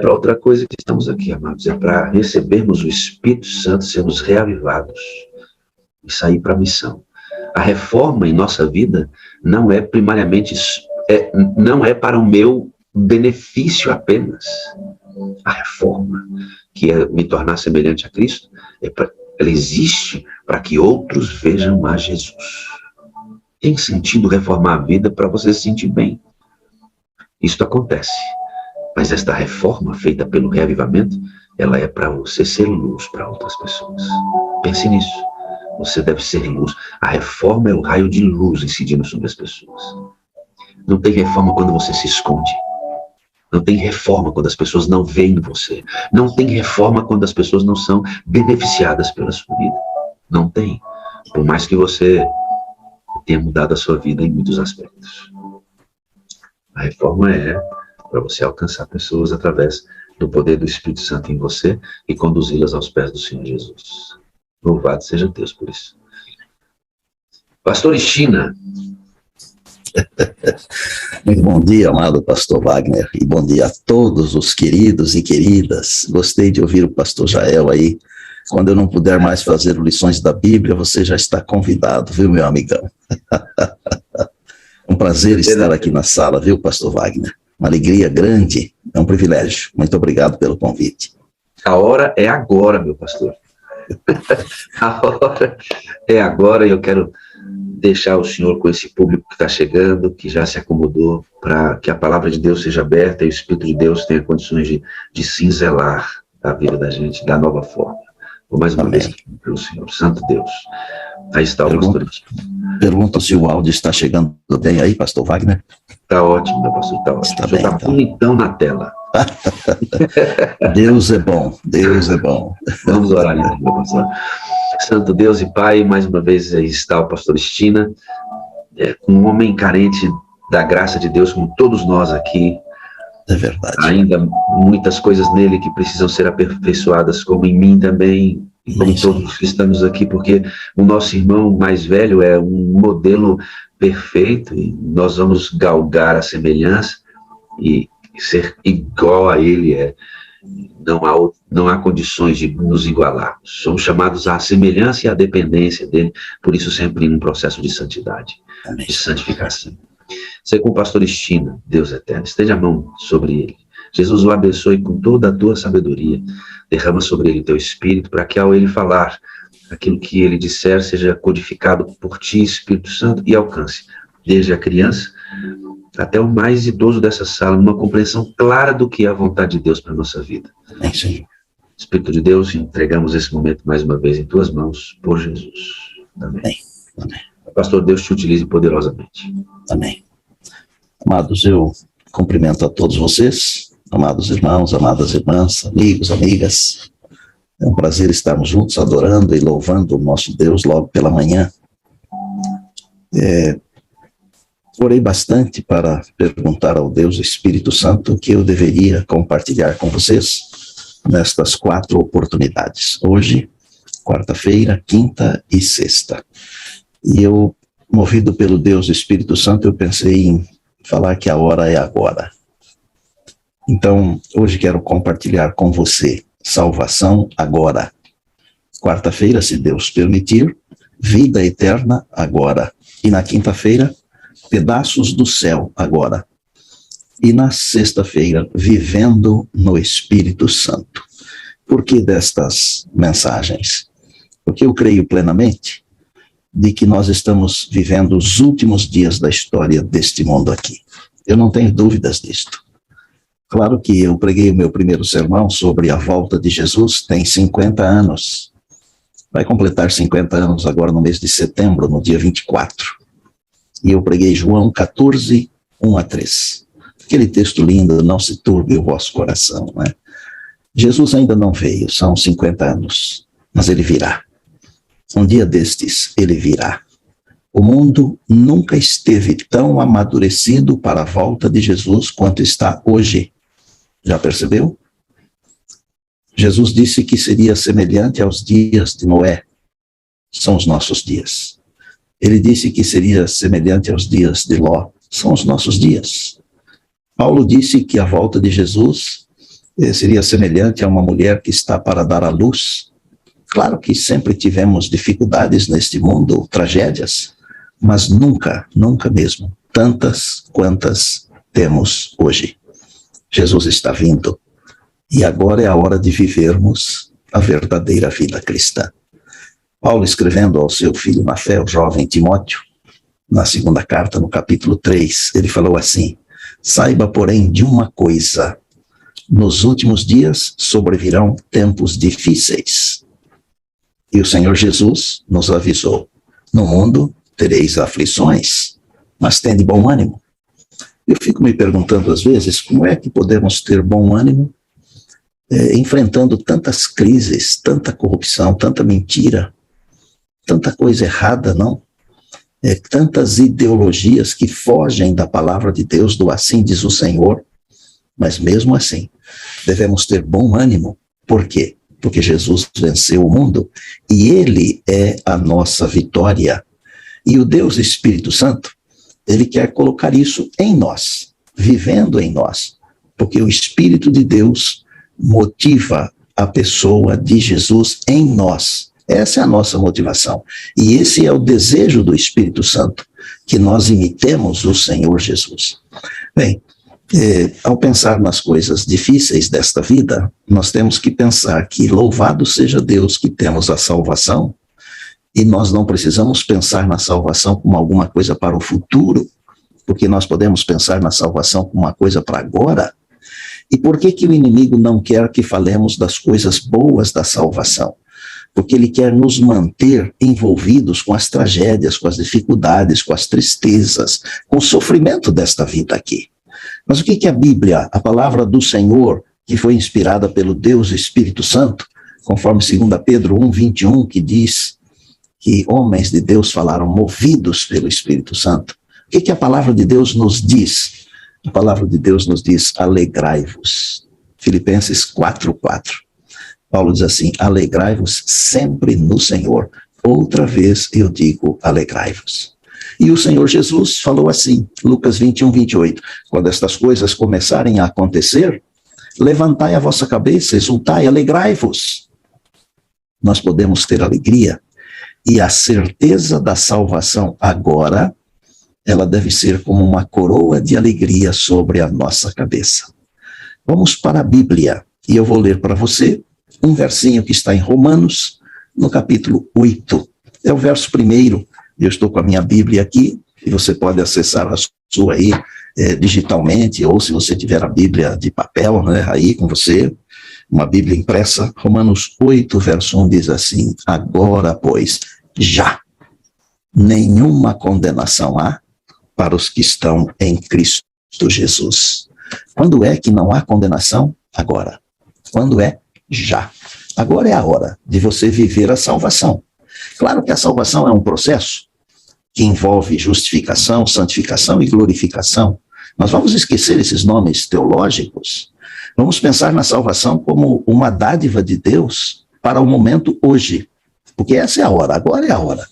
para outra coisa que estamos aqui, amados, é para recebermos o Espírito Santo, sermos reavivados e sair para a missão. A reforma em nossa vida não é primariamente, não é para o meu benefício apenas. A reforma, que é me tornar semelhante a Cristo, ela existe para que outros vejam a Jesus. Tem sentido reformar a vida para você se sentir bem. Isso acontece. Mas esta reforma feita pelo reavivamento, ela é para você ser luz para outras pessoas. Pense nisso. Você deve ser luz. A reforma é o raio de luz incidindo sobre as pessoas. Não tem reforma quando você se esconde. Não tem reforma quando as pessoas não veem você. Não tem reforma quando as pessoas não são beneficiadas pela sua vida. Não tem. Por mais que você tenha mudado a sua vida em muitos aspectos. A reforma é para você alcançar pessoas através do poder do Espírito Santo em você e conduzi-las aos pés do Senhor Jesus. Louvado seja Deus por isso. Pastor China. Muito bom dia, amado pastor Wagner, e bom dia a todos os queridos e queridas. Gostei de ouvir o pastor Jael aí. Quando eu não puder mais fazer lições da Bíblia, você já está convidado, viu, meu amigão? Um prazer estar aqui na sala, viu, pastor Wagner? Uma alegria grande, é um privilégio. Muito obrigado pelo convite. A hora é agora, meu pastor. A hora é agora, e eu quero deixar o senhor com esse público que está chegando, que já se acomodou, para que a palavra de Deus seja aberta e o Espírito de Deus tenha condições de cinzelar a vida da gente da nova forma. Vou mais uma vez pelo Senhor, Santo Deus. Aí está o pastor. Pergunta se o áudio está chegando bem aí, pastor Wagner. Está ótimo, meu pastor, está ótimo. Está bonitão na tela. Deus é bom, Deus é bom. Vamos orar, meu pastor. Santo Deus e Pai, mais uma vez aí está o pastor China, um homem carente da graça de Deus, como todos nós aqui. É verdade. Ainda muitas coisas nele que precisam ser aperfeiçoadas, como em mim também, e como todos que estamos aqui, porque o nosso irmão mais velho é um modelo perfeito, e nós vamos galgar a semelhança e ser igual a ele. Não há condições de nos igualarmos. Somos chamados à semelhança e à dependência dele, por isso sempre em um processo de santidade, de santificação. Sei com o pastor China, Deus eterno, esteja a mão sobre ele. Jesus o abençoe com toda a tua sabedoria. Derrama sobre ele o teu espírito, para que ao ele falar, aquilo que ele disser seja codificado por ti, Espírito Santo, e alcance, desde a criança até o mais idoso dessa sala, numa compreensão clara do que é a vontade de Deus para a nossa vida. Amém, Senhor. Espírito de Deus, entregamos esse momento mais uma vez em tuas mãos, por Jesus. Amém. Amém. Pastor, Deus te utilize poderosamente. Amém. Amados, eu cumprimento a todos vocês, amados irmãos, amadas irmãs, amigos, amigas. É um prazer estarmos juntos, adorando e louvando o nosso Deus logo pela manhã. Orei bastante para perguntar ao Deus Espírito Santo o que eu deveria compartilhar com vocês nestas 4 oportunidades. Hoje, quarta-feira, quinta e sexta. E eu, movido pelo Deus Espírito Santo, eu pensei em falar que a hora é agora. Então, hoje quero compartilhar com você salvação agora. Quarta-feira, se Deus permitir, vida eterna agora. E na quinta-feira, pedaços do céu agora. E na sexta-feira, vivendo no Espírito Santo. Por que destas mensagens? Porque eu creio plenamente de que nós estamos vivendo os últimos dias da história deste mundo aqui. Eu não tenho dúvidas disto. Claro que eu preguei o meu primeiro sermão sobre a volta de Jesus, tem 50 anos. Vai completar 50 anos agora no mês de setembro, no dia 24. E eu preguei João 14, 1-3. Aquele texto lindo, não se turbe o vosso coração, né? Jesus ainda não veio, são 50 anos, mas ele virá. Um dia destes, ele virá. O mundo nunca esteve tão amadurecido para a volta de Jesus quanto está hoje. Já percebeu? Jesus disse que seria semelhante aos dias de Noé. São os nossos dias. Ele disse que seria semelhante aos dias de Ló. São os nossos dias. Paulo disse que a volta de Jesus seria semelhante a uma mulher que está para dar à luz. Claro que sempre tivemos dificuldades neste mundo, tragédias, mas nunca, nunca mesmo, tantas quantas temos hoje. Jesus está vindo e agora é a hora de vivermos a verdadeira vida cristã. Paulo, escrevendo ao seu filho na fé, o jovem Timóteo, na segunda carta, no capítulo 3, ele falou assim: saiba, porém, de uma coisa, nos últimos dias sobrevirão tempos difíceis. E o Senhor Jesus nos avisou: no mundo tereis aflições, mas tende bom ânimo. Eu fico me perguntando às vezes, como é que podemos ter bom ânimo enfrentando tantas crises, tanta corrupção, tanta mentira, tanta coisa errada, não? Tantas ideologias que fogem da palavra de Deus, do assim diz o Senhor, mas mesmo assim, devemos ter bom ânimo. Por quê? Porque Jesus venceu o mundo e Ele é a nossa vitória. E o Deus Espírito Santo, Ele quer colocar isso em nós, vivendo em nós, porque o Espírito de Deus motiva a pessoa de Jesus em nós. Essa é a nossa motivação. E esse é o desejo do Espírito Santo, que nós imitemos o Senhor Jesus. Bem, ao pensar nas coisas difíceis desta vida, nós temos que pensar que louvado seja Deus que temos a salvação, e nós não precisamos pensar na salvação como alguma coisa para o futuro, porque nós podemos pensar na salvação como uma coisa para agora. E por que que o inimigo não quer que falemos das coisas boas da salvação? Porque ele quer nos manter envolvidos com as tragédias, com as dificuldades, com as tristezas, com o sofrimento desta vida aqui. Mas o que que a Bíblia, a palavra do Senhor, que foi inspirada pelo Deus Espírito Santo, conforme 2 Pedro 1:21, que diz que homens de Deus falaram movidos pelo Espírito Santo. O que que a palavra de Deus nos diz? A palavra de Deus nos diz: alegrai-vos. Filipenses 4:4. Paulo diz assim: alegrai-vos sempre no Senhor. Outra vez eu digo, alegrai-vos. E o Senhor Jesus falou assim, Lucas 21:28, quando estas coisas começarem a acontecer, levantai a vossa cabeça, exultai, alegrai-vos. Nós podemos ter alegria, e a certeza da salvação agora, ela deve ser como uma coroa de alegria sobre a nossa cabeça. Vamos para a Bíblia, e eu vou ler para você um versinho que está em Romanos, no capítulo 8. É o verso 1. Eu estou com a minha Bíblia aqui, e você pode acessar a sua aí digitalmente, ou se você tiver a Bíblia de papel, né, aí com você, uma Bíblia impressa. Romanos 8, verso 1 diz assim: agora, pois, já nenhuma condenação há para os que estão em Cristo Jesus. Quando é que não há condenação? Agora. Quando é? Já. Agora é a hora de você viver a salvação. Claro que a salvação é um processo que envolve justificação, santificação e glorificação. Nós vamos esquecer esses nomes teológicos. Vamos pensar na salvação como uma dádiva de Deus para o momento hoje. Porque essa é a hora, agora é a hora.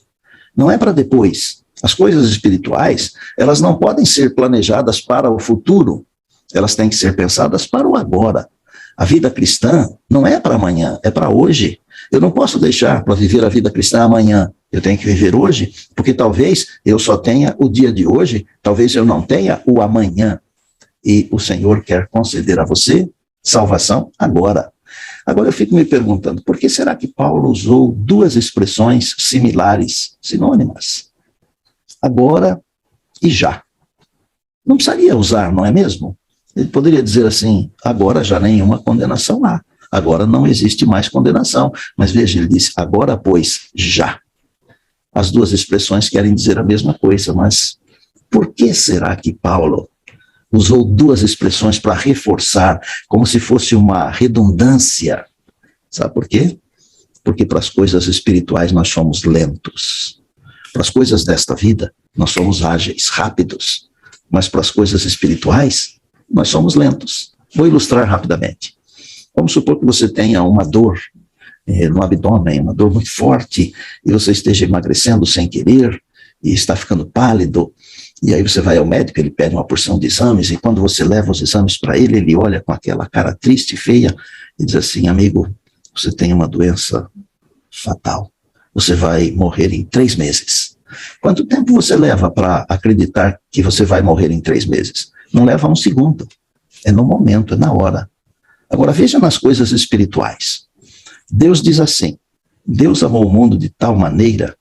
Não é para depois. As coisas espirituais, elas não podem ser planejadas para o futuro. Elas têm que ser pensadas para o agora. A vida cristã não é para amanhã, é para hoje. Eu não posso deixar para viver a vida cristã amanhã. Eu tenho que viver hoje, porque talvez eu só tenha o dia de hoje, talvez eu não tenha o amanhã. E o Senhor quer conceder a você salvação agora. Agora eu fico me perguntando, por que será que Paulo usou duas expressões similares, sinônimas? Agora e já. Não precisaria usar, não é mesmo? Ele poderia dizer assim: agora já nenhuma condenação há. Agora não existe mais condenação. Mas veja, ele disse: agora, pois, já. As duas expressões querem dizer a mesma coisa, mas por que será que Paulo usou duas expressões para reforçar, como se fosse uma redundância? Sabe por quê? Porque para as coisas espirituais nós somos lentos. Para as coisas desta vida, nós somos ágeis, rápidos. Mas para as coisas espirituais, nós somos lentos. Vou ilustrar rapidamente. Vamos supor que você tenha uma dor no abdômen, uma dor muito forte, e você esteja emagrecendo sem querer, e está ficando pálido, E aí você vai ao médico, ele pede uma porção de exames, e quando você leva os exames para ele, ele olha com aquela cara triste, feia, e diz assim: amigo, você tem uma doença fatal. Você vai morrer em 3 meses. Quanto tempo você leva para acreditar que você vai morrer em 3 meses? Não leva um segundo. É no momento, é na hora. Agora veja nas coisas espirituais. Deus diz assim: Deus amou o mundo de tal maneira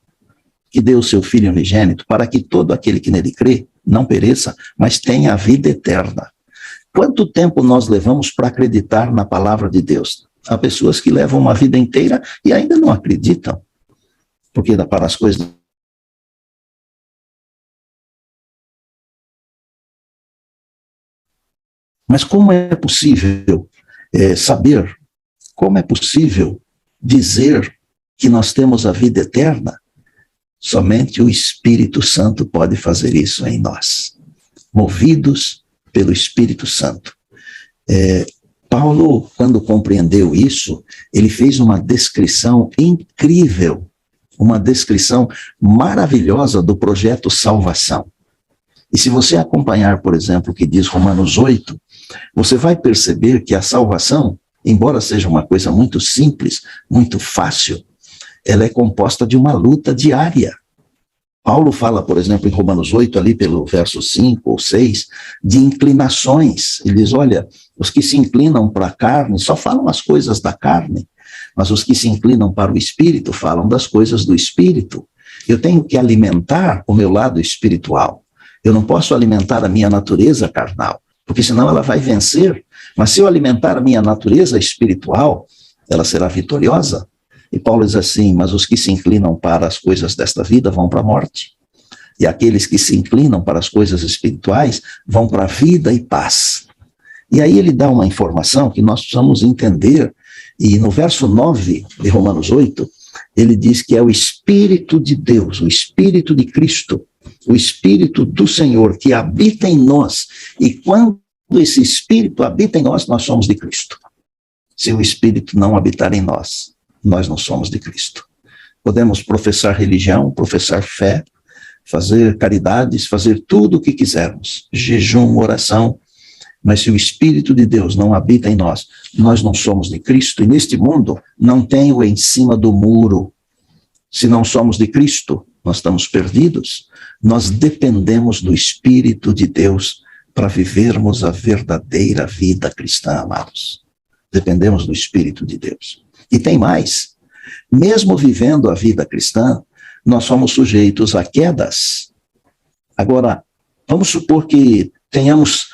que deu o seu Filho unigênito para que todo aquele que nele crê não pereça, mas tenha a vida eterna. Quanto tempo nós levamos para acreditar na palavra de Deus? Há pessoas que levam uma vida inteira e ainda não acreditam, porque para as coisas... Mas como é possível saber, como é possível dizer que nós temos a vida eterna? Somente o Espírito Santo pode fazer isso em nós, movidos pelo Espírito Santo. Paulo, quando compreendeu isso, ele fez uma descrição incrível, uma descrição maravilhosa do projeto salvação. E se você acompanhar, por exemplo, o que diz Romanos 8, você vai perceber que a salvação, embora seja uma coisa muito simples, muito fácil, ela é composta de uma luta diária. Paulo fala, por exemplo, em Romanos 8, ali pelo verso 5 ou 6, de inclinações. Ele diz, olha, os que se inclinam para a carne só falam as coisas da carne, mas os que se inclinam para o Espírito falam das coisas do Espírito. Eu tenho que alimentar o meu lado espiritual. Eu não posso alimentar a minha natureza carnal, porque senão ela vai vencer. Mas se eu alimentar a minha natureza espiritual, ela será vitoriosa. E Paulo diz assim, mas os que se inclinam para as coisas desta vida vão para a morte. E aqueles que se inclinam para as coisas espirituais vão para a vida e paz. E aí ele dá uma informação que nós precisamos entender. E no verso 9 de Romanos 8, ele diz que é o Espírito de Deus, o Espírito de Cristo, o Espírito do Senhor que habita em nós. E quando esse Espírito habita em nós, nós somos de Cristo. Se o Espírito não habitar em nós, nós não somos de Cristo. Podemos professar religião, professar fé, fazer caridades, fazer tudo o que quisermos, jejum, oração, mas se o Espírito de Deus não habita em nós, nós não somos de Cristo, e neste mundo não tem o em cima do muro. Se não somos de Cristo, nós estamos perdidos. Nós dependemos do Espírito de Deus para vivermos a verdadeira vida cristã, amados. Dependemos do Espírito de Deus. E tem mais, mesmo vivendo a vida cristã, nós somos sujeitos a quedas. Agora, vamos supor que tenhamos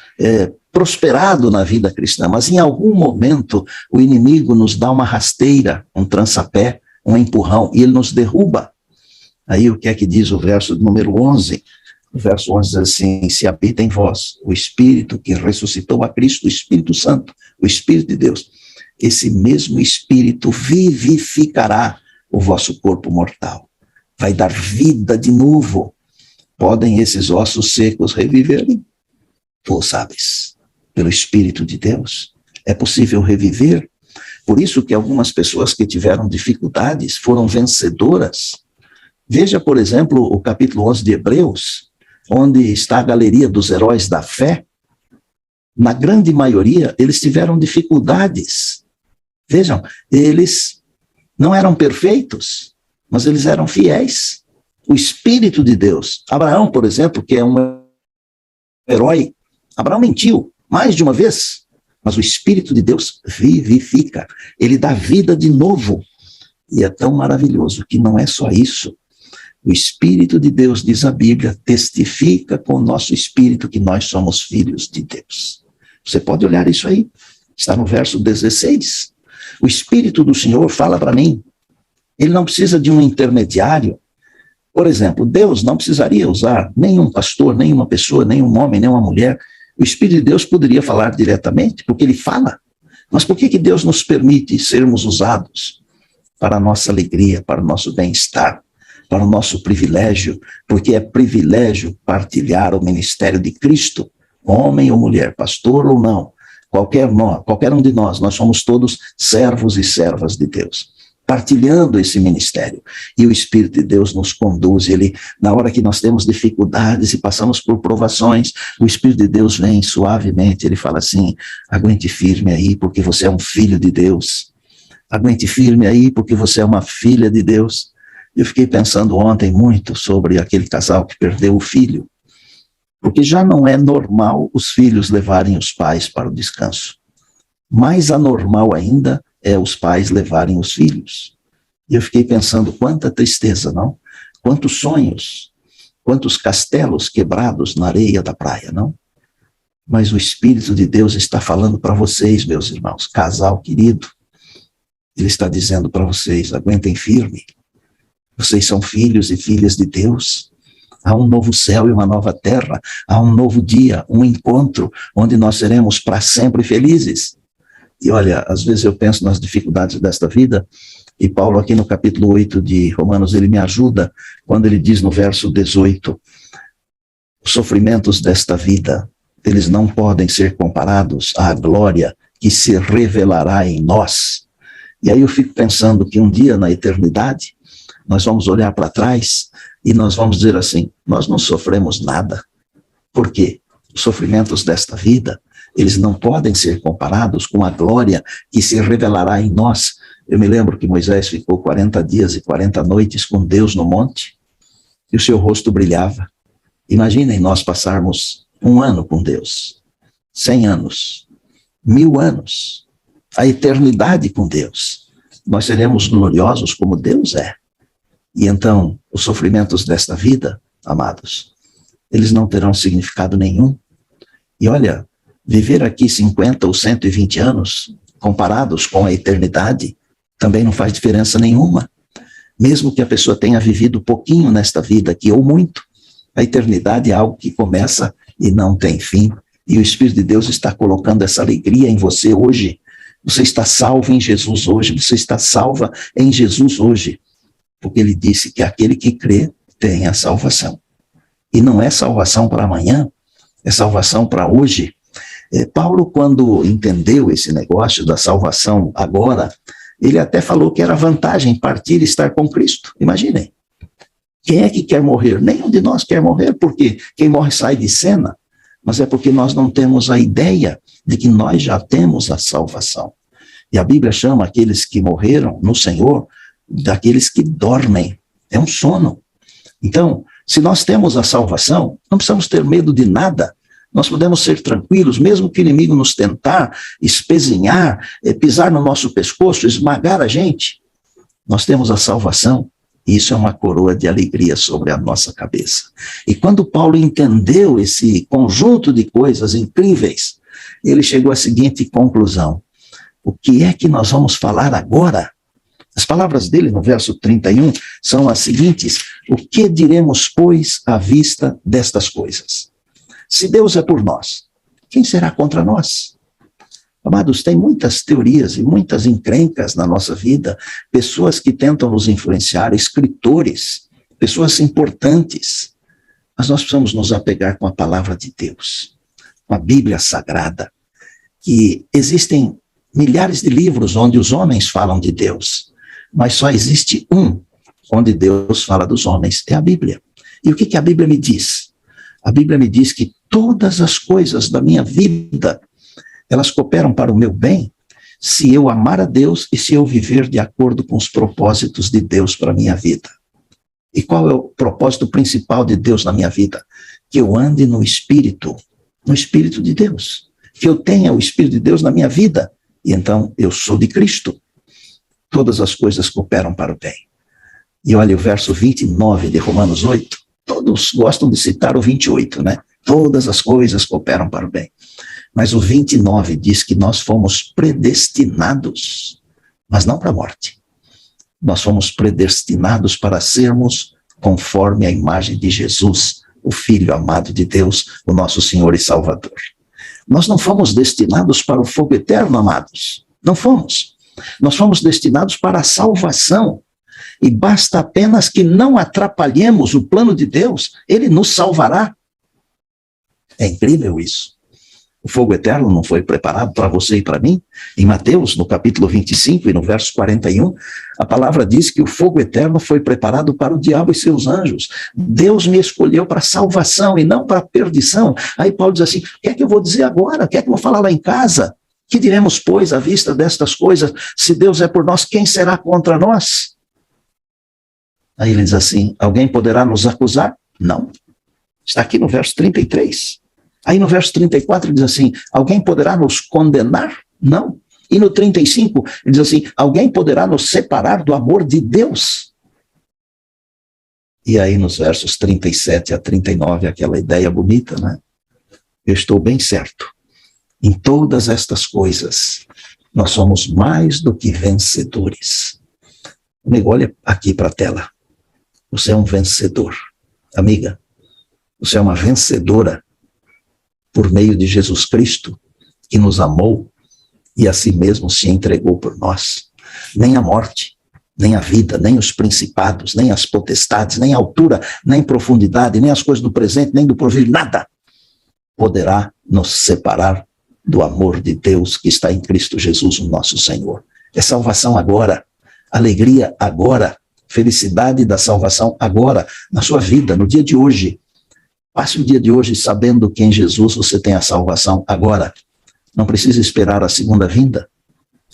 prosperado na vida cristã, mas em algum momento o inimigo nos dá uma rasteira, um trançapé, um empurrão, e ele nos derruba. Aí o que é que diz o verso número 11? O verso 11 diz assim, se habita em vós o Espírito que ressuscitou a Cristo, o Espírito Santo, o Espírito de Deus, esse mesmo Espírito vivificará o vosso corpo mortal. Vai dar vida de novo. Podem esses ossos secos reviverem? Tu sabes, pelo Espírito de Deus, é possível reviver. Por isso que algumas pessoas que tiveram dificuldades foram vencedoras. Veja, por exemplo, o capítulo 11 de Hebreus, onde está a galeria dos heróis da fé. Na grande maioria, eles tiveram dificuldades. Vejam, eles não eram perfeitos, mas eles eram fiéis. O Espírito de Deus. Abraão, por exemplo, que é um herói, Abraão mentiu mais de uma vez, mas o Espírito de Deus vivifica. Ele dá vida de novo. E é tão maravilhoso que não é só isso. O Espírito de Deus, diz a Bíblia, testifica com o nosso espírito que nós somos filhos de Deus. Você pode olhar isso aí. Está no verso 16. O Espírito do Senhor fala para mim. Ele não precisa de um intermediário. Por exemplo, Deus não precisaria usar nenhum pastor, nenhuma pessoa, nenhum homem, nenhuma mulher. O Espírito de Deus poderia falar diretamente, porque ele fala. Mas por que Deus nos permite sermos usados? Para a nossa alegria, para o nosso bem-estar, para o nosso privilégio, porque é privilégio partilhar o ministério de Cristo, homem ou mulher, pastor ou não, qualquer um de nós somos todos servos e servas de Deus. partilhando esse ministério. E o Espírito de Deus nos conduz. Ele, na hora que nós temos dificuldades e passamos por provações, o Espírito de Deus vem suavemente. Ele fala assim: aguente firme aí, porque você é um filho de Deus. Aguente firme aí, porque você é uma filha de Deus. Eu fiquei pensando ontem muito sobre aquele casal que perdeu o filho. Porque já não é normal os filhos levarem os pais para o descanso. Mais anormal ainda é os pais levarem os filhos. E eu fiquei pensando, quanta tristeza, não? Quantos sonhos, quantos castelos quebrados na areia da praia, não? Mas o Espírito de Deus está falando para vocês, meus irmãos, casal querido. Ele está dizendo para vocês, aguentem firme. Vocês são filhos e filhas de Deus. Há um novo céu e uma nova terra. Há um novo dia, um encontro, onde nós seremos para sempre felizes. E olha, às vezes eu penso nas dificuldades desta vida, e Paulo aqui no capítulo 8 de Romanos, ele me ajuda, quando ele diz no verso 18, os sofrimentos desta vida, eles não podem ser comparados à glória que se revelará em nós. E aí eu fico pensando que um dia na eternidade, nós vamos olhar para trás e nós vamos dizer assim, nós não sofremos nada. Por quê? Os sofrimentos desta vida, eles não podem ser comparados com a glória que se revelará em nós. Eu me lembro que Moisés ficou 40 dias e 40 noites com Deus no monte, e o seu rosto brilhava. Imaginem nós passarmos 1 ano com Deus, 100 anos, 1000 anos, a eternidade com Deus. Nós seremos gloriosos como Deus é. E então, os sofrimentos desta vida, amados, eles não terão significado nenhum. E olha, viver aqui 50 ou 120 anos, comparados com a eternidade, também não faz diferença nenhuma. Mesmo que a pessoa tenha vivido pouquinho nesta vida aqui, ou muito, a eternidade é algo que começa e não tem fim. E o Espírito de Deus está colocando essa alegria em você hoje. Você está salvo em Jesus hoje, você está salva em Jesus hoje. Porque ele disse que aquele que crê tem a salvação. E não é salvação para amanhã, é salvação para hoje. Paulo, quando entendeu esse negócio da salvação agora, ele até falou que era vantagem partir e estar com Cristo. Imaginem. Quem é que quer morrer? Nenhum de nós quer morrer, porque quem morre sai de cena. Mas é porque nós não temos a ideia de que nós já temos a salvação. E a Bíblia chama aqueles que morreram no Senhor daqueles que dormem. É um sono. Então, se nós temos a salvação, não precisamos ter medo de nada. Nós podemos ser tranquilos, mesmo que o inimigo nos tentar, espezinhar, pisar no nosso pescoço, esmagar a gente. Nós temos a salvação, e isso é uma coroa de alegria sobre a nossa cabeça. E quando Paulo entendeu esse conjunto de coisas incríveis, ele chegou à seguinte conclusão: o que é que nós vamos falar agora? As palavras dele no verso 31 são as seguintes: o que diremos, pois, à vista destas coisas? Se Deus é por nós, quem será contra nós? Amados, tem muitas teorias e muitas encrencas na nossa vida, pessoas que tentam nos influenciar, escritores, pessoas importantes, mas nós precisamos nos apegar com a palavra de Deus, com a Bíblia Sagrada, que existem milhares de livros onde os homens falam de Deus, mas só existe um onde Deus fala dos homens, é a Bíblia. E o que a Bíblia me diz? A Bíblia me diz que todas as coisas da minha vida, elas cooperam para o meu bem, se eu amar a Deus e se eu viver de acordo com os propósitos de Deus para a minha vida. E qual é o propósito principal de Deus na minha vida? Que eu ande no Espírito de Deus. Que eu tenha o Espírito de Deus na minha vida. E então eu sou de Cristo. Todas as coisas cooperam para o bem. E olha o verso 29 de Romanos 8. Todos gostam de citar o 28, né? Todas as coisas cooperam para o bem. Mas o 29 diz que nós fomos predestinados, mas não para a morte. Nós fomos predestinados para sermos conforme a imagem de Jesus, o Filho amado de Deus, o nosso Senhor e Salvador. Nós não fomos destinados para o fogo eterno, amados. Não fomos. Nós fomos destinados para a salvação. E basta apenas que não atrapalhemos o plano de Deus, Ele nos salvará. É incrível isso. O fogo eterno não foi preparado para você e para mim? Em Mateus, no capítulo 25 e no verso 41, a palavra diz que o fogo eterno foi preparado para o diabo e seus anjos. Deus me escolheu para salvação e não para perdição. Aí Paulo diz assim, o que é que eu vou dizer agora? O que é que eu vou falar lá em casa? Que diremos, pois, à vista destas coisas? Se Deus é por nós, quem será contra nós? Aí ele diz assim, alguém poderá nos acusar? Não. Está aqui no verso 33. Aí no verso 34 ele diz assim, alguém poderá nos condenar? Não. E no 35 ele diz assim, alguém poderá nos separar do amor de Deus? E aí nos versos 37 a 39, aquela ideia bonita, né? Eu estou bem certo. Em todas estas coisas, nós somos mais do que vencedores. Amigo, olha aqui para a tela. Você é um vencedor. Amiga, você é uma vencedora por meio de Jesus Cristo, que nos amou e a si mesmo se entregou por nós. Nem a morte, nem a vida, nem os principados, nem as potestades, nem a altura, nem profundidade, nem as coisas do presente, nem do porvir, nada poderá nos separar do amor de Deus que está em Cristo Jesus, o nosso Senhor. É salvação agora, alegria agora, felicidade da salvação agora, na sua vida, no dia de hoje. Passe o dia de hoje sabendo que em Jesus você tem a salvação agora. Não precisa esperar a segunda vinda.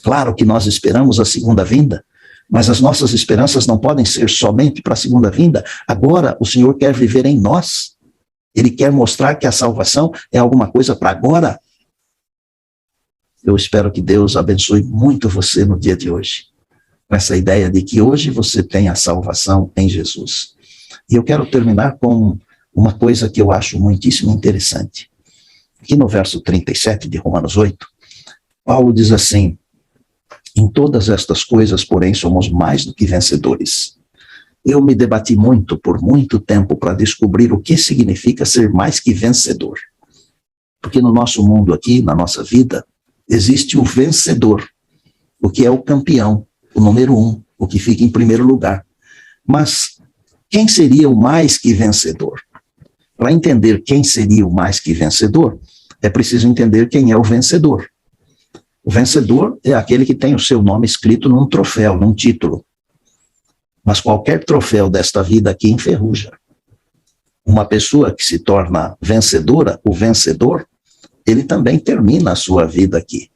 Claro que nós esperamos a segunda vinda, mas as nossas esperanças não podem ser somente para a segunda vinda. Agora o Senhor quer viver em nós. Ele quer mostrar que a salvação é alguma coisa para agora. Eu espero que Deus abençoe muito você no dia de hoje, com essa ideia de que hoje você tem a salvação em Jesus. E eu quero terminar com uma coisa que eu acho muitíssimo interessante. Aqui no verso 37 de Romanos 8, Paulo diz assim, em todas estas coisas, porém, somos mais do que vencedores. Eu me debati muito, por muito tempo, para descobrir o que significa ser mais que vencedor. Porque no nosso mundo aqui, na nossa vida, existe o vencedor, o que é o campeão, o número 1, o que fica em primeiro lugar. Mas quem seria o mais que vencedor? Para entender quem seria o mais que vencedor, é preciso entender quem é o vencedor. O vencedor é aquele que tem o seu nome escrito num troféu, num título. Mas qualquer troféu desta vida aqui enferruja. Uma pessoa que se torna vencedora, o vencedor, ele também termina a sua vida aqui.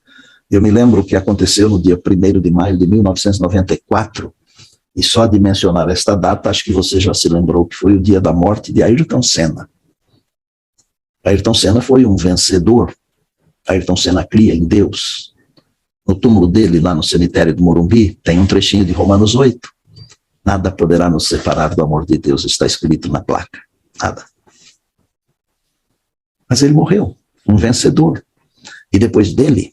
Eu me lembro o que aconteceu no dia 1º de maio de 1994, e só de mencionar esta data, acho que você já se lembrou que foi o dia da morte de Ayrton Senna. Ayrton Senna foi um vencedor. Ayrton Senna cria em Deus. No túmulo dele, lá no cemitério do Morumbi, tem um trechinho de Romanos 8. Nada poderá nos separar do amor de Deus, está escrito na placa. Nada. Mas ele morreu, um vencedor. E depois dele,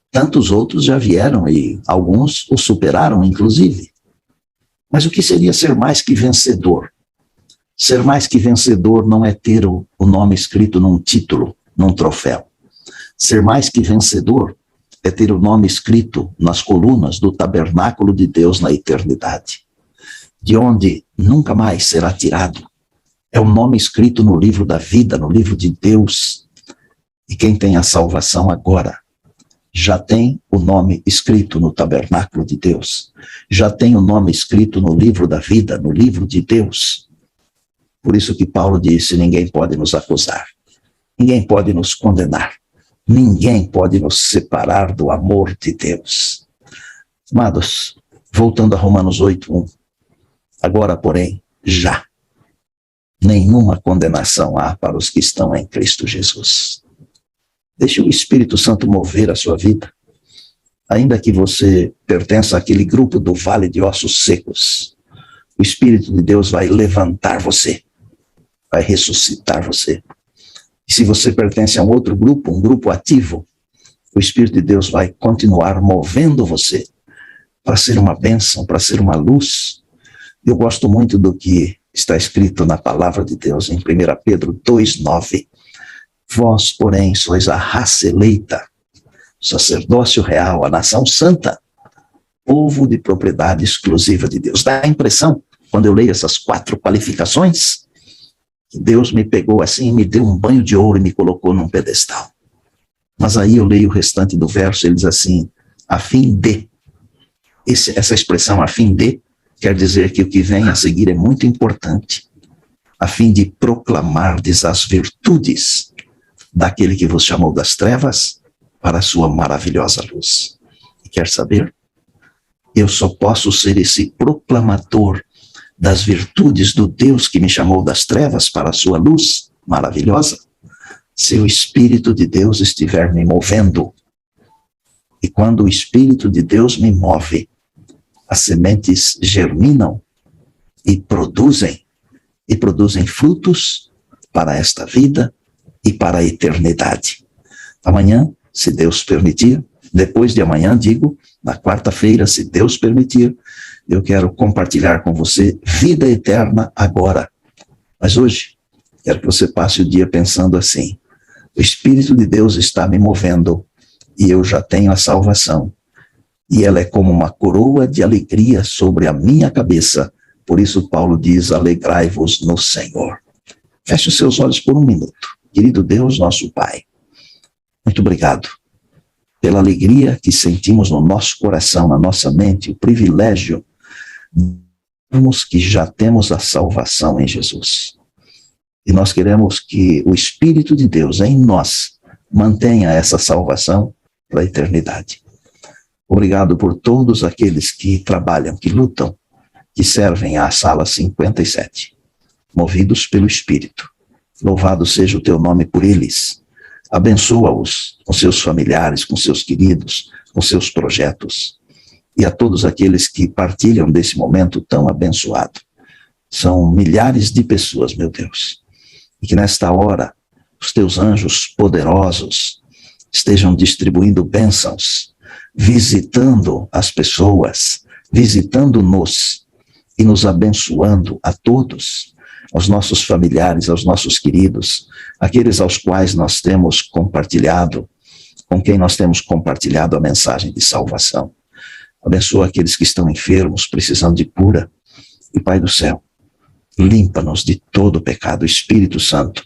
tantos outros já vieram e alguns o superaram, inclusive. Mas o que seria ser mais que vencedor? Ser mais que vencedor não é ter o nome escrito num título, num troféu. Ser mais que vencedor é ter o nome escrito nas colunas do tabernáculo de Deus na eternidade, de onde nunca mais será tirado. É o nome escrito no livro da vida, no livro de Deus. E quem tem a salvação agora já tem o nome escrito no tabernáculo de Deus. Já tem o nome escrito no livro da vida, no livro de Deus. Por isso que Paulo disse, ninguém pode nos acusar. Ninguém pode nos condenar. Ninguém pode nos separar do amor de Deus. Amados, voltando a Romanos 8:1. Agora, porém, já nenhuma condenação há para os que estão em Cristo Jesus. Deixe o Espírito Santo mover a sua vida. Ainda que você pertença àquele grupo do vale de ossos secos, o Espírito de Deus vai levantar você, vai ressuscitar você. E se você pertence a um outro grupo, um grupo ativo, o Espírito de Deus vai continuar movendo você para ser uma bênção, para ser uma luz. Eu gosto muito do que está escrito na palavra de Deus em 1 Pedro 2:9. Vós, porém, sois a raça eleita, sacerdócio real, a nação santa, povo de propriedade exclusiva de Deus. Dá a impressão, quando eu leio essas 4 qualificações, que Deus me pegou assim, me deu um banho de ouro e me colocou num pedestal. Mas aí eu leio o restante do verso, ele diz assim, a fim de. Essa expressão, a fim de, quer dizer que o que vem a seguir é muito importante, a fim de proclamardes as virtudes daquele que vos chamou das trevas para a sua maravilhosa luz. E quer saber? Eu só posso ser esse proclamador das virtudes do Deus que me chamou das trevas para a sua luz maravilhosa, se o Espírito de Deus estiver me movendo. E quando o Espírito de Deus me move, as sementes germinam e produzem frutos para esta vida e para a eternidade. Amanhã, se Deus permitir, depois de amanhã, digo, na quarta-feira, se Deus permitir, eu quero compartilhar com você vida eterna agora. Mas hoje, quero que você passe o dia pensando assim, o Espírito de Deus está me movendo e eu já tenho a salvação. E ela é como uma coroa de alegria sobre a minha cabeça. Por isso Paulo diz, alegrai-vos no Senhor. Feche os seus olhos por um minuto. Querido Deus, nosso Pai, muito obrigado pela alegria que sentimos no nosso coração, na nossa mente, o privilégio de vermos que já temos a salvação em Jesus. E nós queremos que o Espírito de Deus em nós mantenha essa salvação para a eternidade. Obrigado por todos aqueles que trabalham, que lutam, que servem à sala 57, movidos pelo Espírito. Louvado seja o teu nome por eles. Abençoa-os com seus familiares, com seus queridos, com seus projetos. E a todos aqueles que partilham desse momento tão abençoado. São milhares de pessoas, meu Deus. E que nesta hora, os teus anjos poderosos estejam distribuindo bênçãos, visitando as pessoas, visitando-nos e nos abençoando a todos, aos nossos familiares, aos nossos queridos, aqueles aos quais nós temos compartilhado, com quem nós temos compartilhado a mensagem de salvação. Abençoa aqueles que estão enfermos, precisando de cura. E Pai do céu, limpa-nos de todo o pecado. Espírito Santo,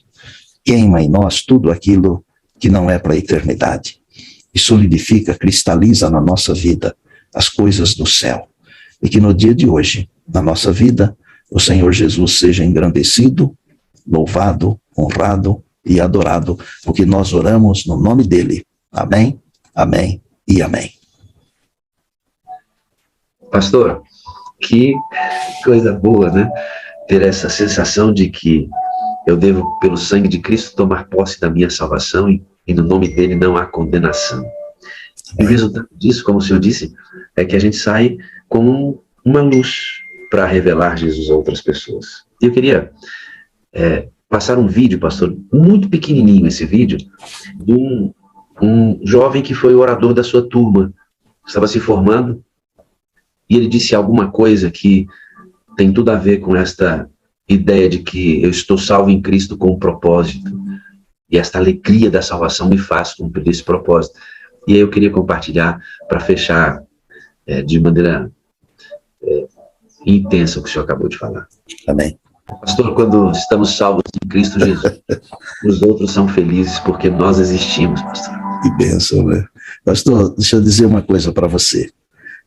queima em nós tudo aquilo que não é para a eternidade. E solidifica, cristaliza na nossa vida as coisas do céu. E que no dia de hoje, na nossa vida, o Senhor Jesus seja engrandecido, louvado, honrado e adorado, porque nós oramos no nome dele. Amém, amém e amém. Pastor, que coisa boa, né? Ter essa sensação de que eu devo, pelo sangue de Cristo, tomar posse da minha salvação e no nome dele não há condenação. E o resultado disso, como o senhor disse, é que a gente sai como uma luz para revelar Jesus a outras pessoas. E eu queria passar um vídeo, pastor, muito pequenininho esse vídeo, de um jovem que foi orador da sua turma, estava se formando, e ele disse alguma coisa que tem tudo a ver com esta ideia de que eu estou salvo em Cristo com um propósito, e esta alegria da salvação me faz cumprir esse propósito. E aí eu queria compartilhar para fechar de maneira intensa o que o senhor acabou de falar. Amém. Pastor, quando estamos salvos em Cristo Jesus, os outros são felizes porque nós existimos, pastor. Que bênção, né? Pastor, deixa eu dizer uma coisa para você.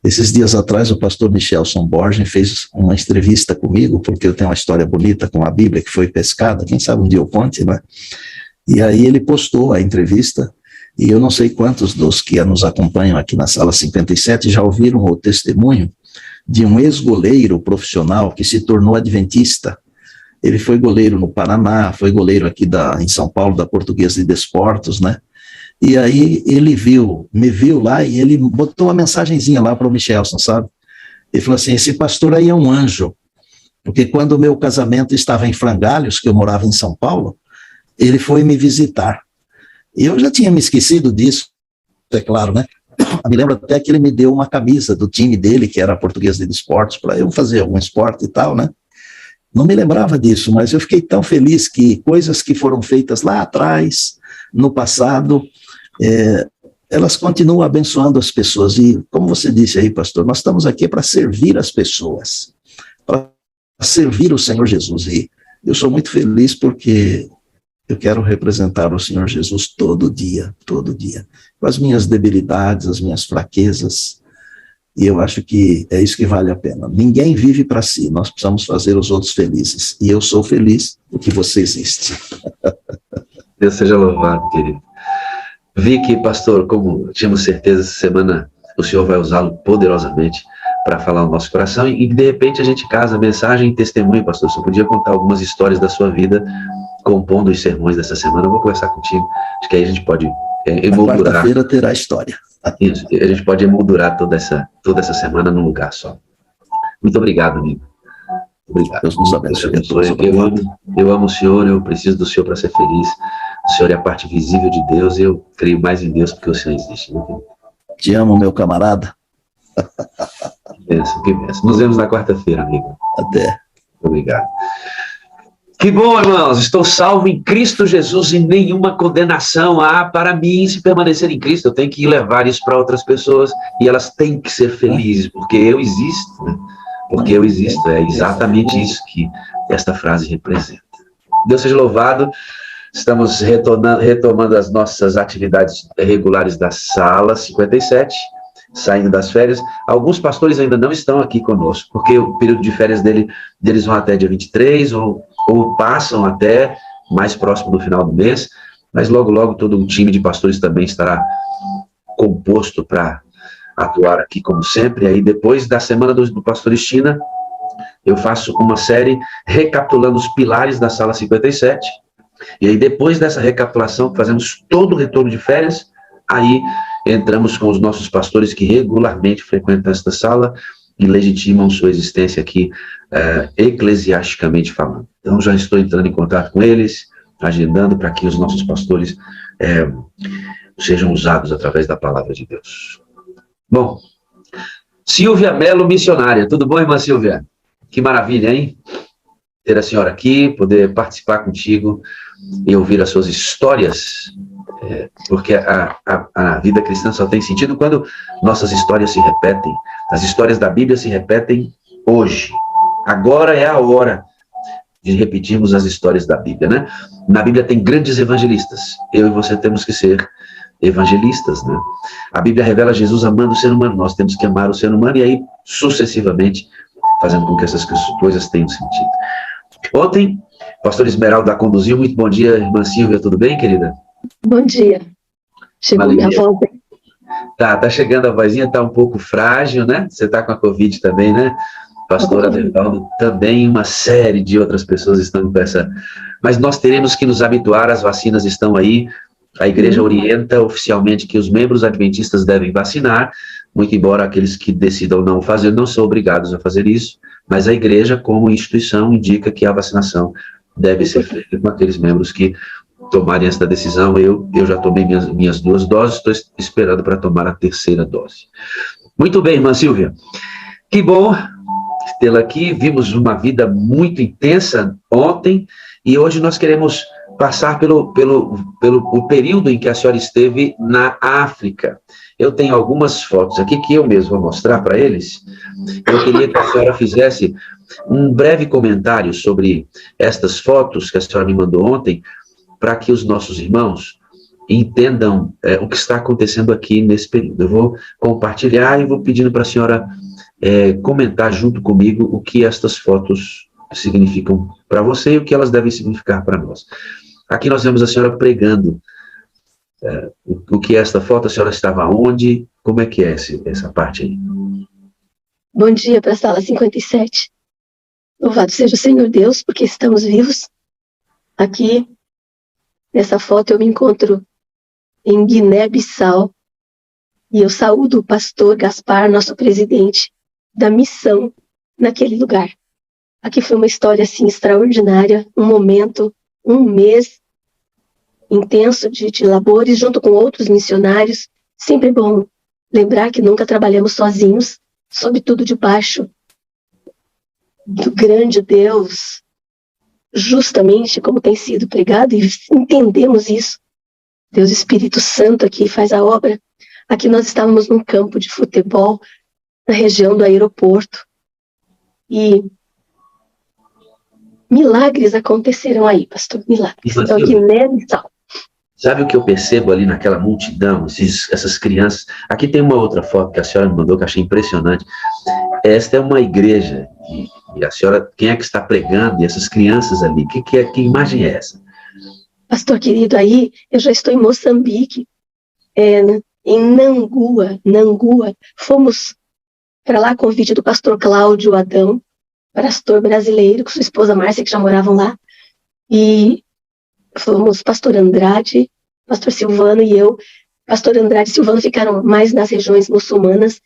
Esses dias atrás, o pastor Michelson Borges fez uma entrevista comigo, porque eu tenho uma história bonita com a Bíblia que foi pescada, quem sabe um dia eu conte, né? E aí ele postou a entrevista, e eu não sei quantos dos que nos acompanham aqui na sala 57 já ouviram o testemunho de um ex-goleiro profissional que se tornou adventista. Ele foi goleiro no Paraná, foi goleiro aqui em São Paulo, da Portuguesa de Desportos, né? E aí ele me viu lá e ele botou uma mensagenzinha lá para o Michelson, sabe? Ele falou assim, esse pastor aí é um anjo, porque quando o meu casamento estava em Frangalhos, que eu morava em São Paulo, ele foi me visitar. E eu já tinha me esquecido disso, é claro, né? Eu me lembro até que ele me deu uma camisa do time dele, que era a Portuguesa de Esportes, para eu fazer algum esporte e tal, né? Não me lembrava disso, mas eu fiquei tão feliz que coisas que foram feitas lá atrás, no passado, elas continuam abençoando as pessoas. E, como você disse aí, pastor, nós estamos aqui para servir as pessoas, para servir o Senhor Jesus. E eu sou muito feliz porque Eu quero representar o Senhor Jesus todo dia, com as minhas debilidades, as minhas fraquezas, e eu acho que é isso que vale a pena. Ninguém vive para si, nós precisamos fazer os outros felizes, e eu sou feliz porque você existe. Deus seja louvado, querido. Vi que, pastor, como tínhamos certeza, essa semana o Senhor vai usá-lo poderosamente para falar o nosso coração, e de repente a gente casa mensagem e testemunho, pastor. Você podia contar algumas histórias da sua vida, compondo os sermões dessa semana. Eu vou conversar contigo, acho que aí a gente pode emoldurar. Quarta-feira terá história. Isso, a gente pode emoldurar toda essa semana num lugar só. Muito obrigado, amigo. Obrigado. Deus nos abençoe. Eu amo o Senhor, eu preciso do Senhor para ser feliz. O Senhor é a parte visível de Deus, e eu creio mais em Deus porque o Senhor existe. Te amo, meu camarada. Que bênção. Nos vemos na quarta-feira, amigo. Até. Obrigado. Que bom, irmãos. Estou salvo em Cristo Jesus e nenhuma condenação há para mim se permanecer em Cristo. Eu tenho que levar isso para outras pessoas e elas têm que ser felizes, porque eu existo, né? Porque eu existo. É exatamente isso que esta frase representa. Deus seja louvado. Estamos retomando as nossas atividades regulares da Sala 57, saindo das férias. Alguns pastores ainda não estão aqui conosco, porque o período de férias deles vão até dia 23, ou passam até mais próximo do final do mês, mas logo, logo todo um time de pastores também estará composto para atuar aqui como sempre. Aí depois da semana do Pastor Estina, eu faço uma série recapitulando os pilares da Sala 57, e aí depois dessa recapitulação, fazemos todo o retorno de férias, aí entramos com os nossos pastores que regularmente frequentam esta sala e legitimam sua existência aqui, eclesiasticamente falando. Então, já estou entrando em contato com eles, agendando para que os nossos pastores sejam usados através da palavra de Deus. Bom, Silvia Melo, missionária. Tudo bom, irmã Silvia? Que maravilha, hein? Ter a senhora aqui, poder participar contigo e ouvir as suas histórias, porque a vida cristã só tem sentido quando nossas histórias se repetem. As histórias da Bíblia se repetem hoje. Agora é a hora de repetirmos as histórias da Bíblia, né? Na Bíblia tem grandes evangelistas. Eu e você temos que ser evangelistas, né? A Bíblia revela Jesus amando o ser humano. Nós temos que amar o ser humano, e aí, sucessivamente, fazendo com que essas coisas tenham sentido. Ontem, o pastor Esmeralda conduziu. Muito bom dia, irmã Silvia. Tudo bem, querida? Bom dia. Chegou minha voz. Tá chegando a vozinha, tá um pouco frágil, né? Você tá com a Covid também, né? Pastor Adevaldo, também uma série de outras pessoas estão com essa... Mas nós teremos que nos habituar, as vacinas estão aí, a igreja orienta oficialmente que os membros adventistas devem vacinar, muito embora aqueles que decidam não fazer não são obrigados a fazer isso, mas a igreja, como instituição, indica que a vacinação deve ser feita com aqueles membros que tomarem esta decisão. Eu já tomei minhas 2 doses, estou esperando para tomar a 3ª dose. Muito bem, irmã Silvia. Que bom tê-la aqui. Vimos uma vida muito intensa ontem, e hoje nós queremos passar pelo período em que a senhora esteve na África. Eu tenho algumas fotos aqui que eu mesmo vou mostrar para eles. Eu queria que a senhora fizesse um breve comentário sobre estas fotos que a senhora me mandou ontem, para que os nossos irmãos entendam o que está acontecendo aqui nesse período. Eu vou compartilhar e vou pedindo para a senhora comentar junto comigo o que estas fotos significam para você e o que elas devem significar para nós. Aqui nós vemos a senhora pregando. O que é esta foto? A senhora estava onde? Como é que é essa parte aí? Bom dia para a Sala 57. Louvado seja o Senhor Deus, porque estamos vivos. Aqui, nessa foto, eu me encontro em Guiné-Bissau, e eu saúdo o pastor Gaspar, nosso presidente da missão naquele lugar. Aqui foi uma história assim extraordinária, um momento, um mês intenso de labores junto com outros missionários. Sempre bom lembrar que nunca trabalhamos sozinhos, sobretudo debaixo do grande Deus, justamente como tem sido pregado, e entendemos isso. Deus Espírito Santo aqui faz a obra. Aqui nós estávamos num campo de futebol, na região do aeroporto, e milagres aconteceram aí, pastor, milagres. Então, aqui nela e tal. Sabe o que eu percebo ali naquela multidão, essas crianças? Aqui tem uma outra foto que a senhora me mandou que eu achei impressionante. Esta é uma igreja, e a senhora, quem é que está pregando? E essas crianças ali, que imagem é essa? Pastor querido, aí eu já estou em Moçambique, em Nangua. Fomos para lá, convite do pastor Cláudio Adão, pastor brasileiro, com sua esposa Márcia, que já moravam lá. E fomos pastor Andrade, pastor Silvano e eu. Pastor Andrade e Silvano ficaram mais nas regiões muçulmanas.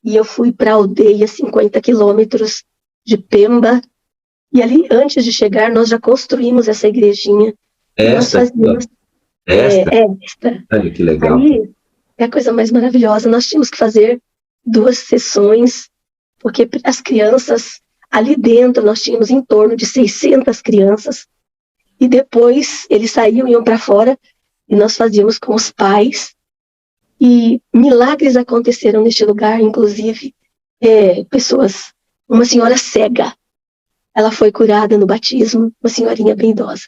E eu fui para a aldeia, 50 quilômetros de Pemba. E ali, antes de chegar, nós já construímos essa igrejinha. Nós fazíamos esta. Olha que legal. Aí, é a coisa mais maravilhosa. Nós tínhamos que fazer 2 sessões, porque as crianças, ali dentro, nós tínhamos em torno de 600 crianças, e depois eles saíam, iam para fora, e nós fazíamos com os pais, e milagres aconteceram neste lugar, inclusive, uma senhora cega, ela foi curada no batismo, uma senhorinha bem idosa.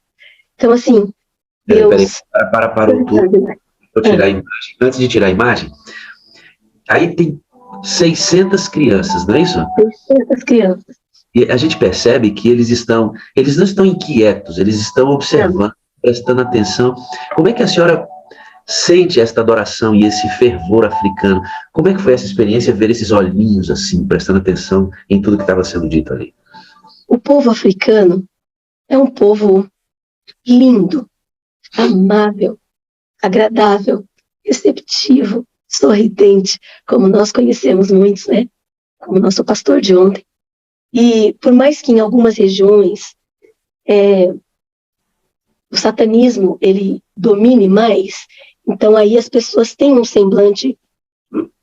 Então, assim, Deus... Parou tudo. Vou tirar a imagem. Antes de tirar a imagem, aí tem 600 crianças, não é isso? 600 crianças. E a gente percebe que eles não estão inquietos, eles estão observando, prestando atenção. Como é que a senhora sente esta adoração e esse fervor africano? Como é que foi essa experiência, ver esses olhinhos assim, prestando atenção em tudo que estava sendo dito ali? O povo africano é um povo lindo, amável, agradável, receptivo, sorridente, como nós conhecemos muitos, né? Como nosso pastor de ontem. E por mais que em algumas regiões o satanismo ele domine mais, então aí as pessoas têm um semblante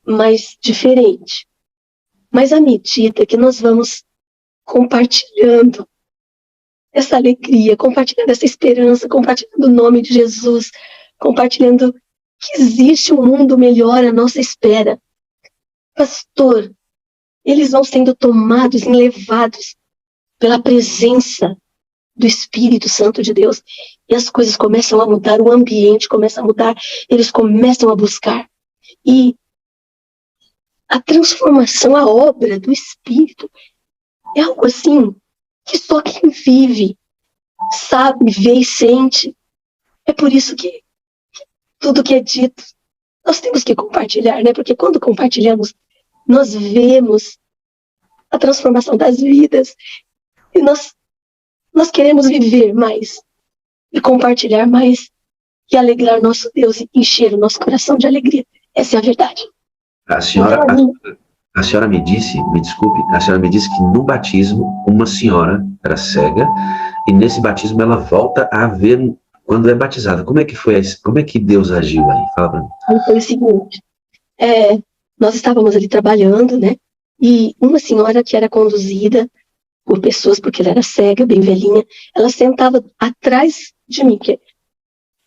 mais diferente. Mas à medida que nós vamos compartilhando essa alegria, compartilhando essa esperança, compartilhando o nome de Jesus, compartilhando que existe um mundo melhor à nossa espera. Pastor, eles vão sendo tomados, levados pela presença do Espírito Santo de Deus, e as coisas começam a mudar, o ambiente começa a mudar, eles começam a buscar, e a transformação, a obra do Espírito é algo assim que só quem vive sabe, vê e sente. É por isso que tudo que é dito nós temos que compartilhar, né? Porque quando compartilhamos, nós vemos a transformação das vidas, e nós queremos viver mais e compartilhar mais e alegrar nosso Deus e encher o nosso coração de alegria. Essa é a verdade. A senhora me disse, me desculpe, a senhora me disse que no batismo uma senhora era cega e nesse batismo ela volta a ver quando é batizada. Como é que foi? Como é que Deus agiu aí? Fala pra mim. Foi o seguinte, nós estávamos ali trabalhando, né? E uma senhora que era conduzida por pessoas, porque ela era cega, bem velhinha, ela sentava atrás de mim, que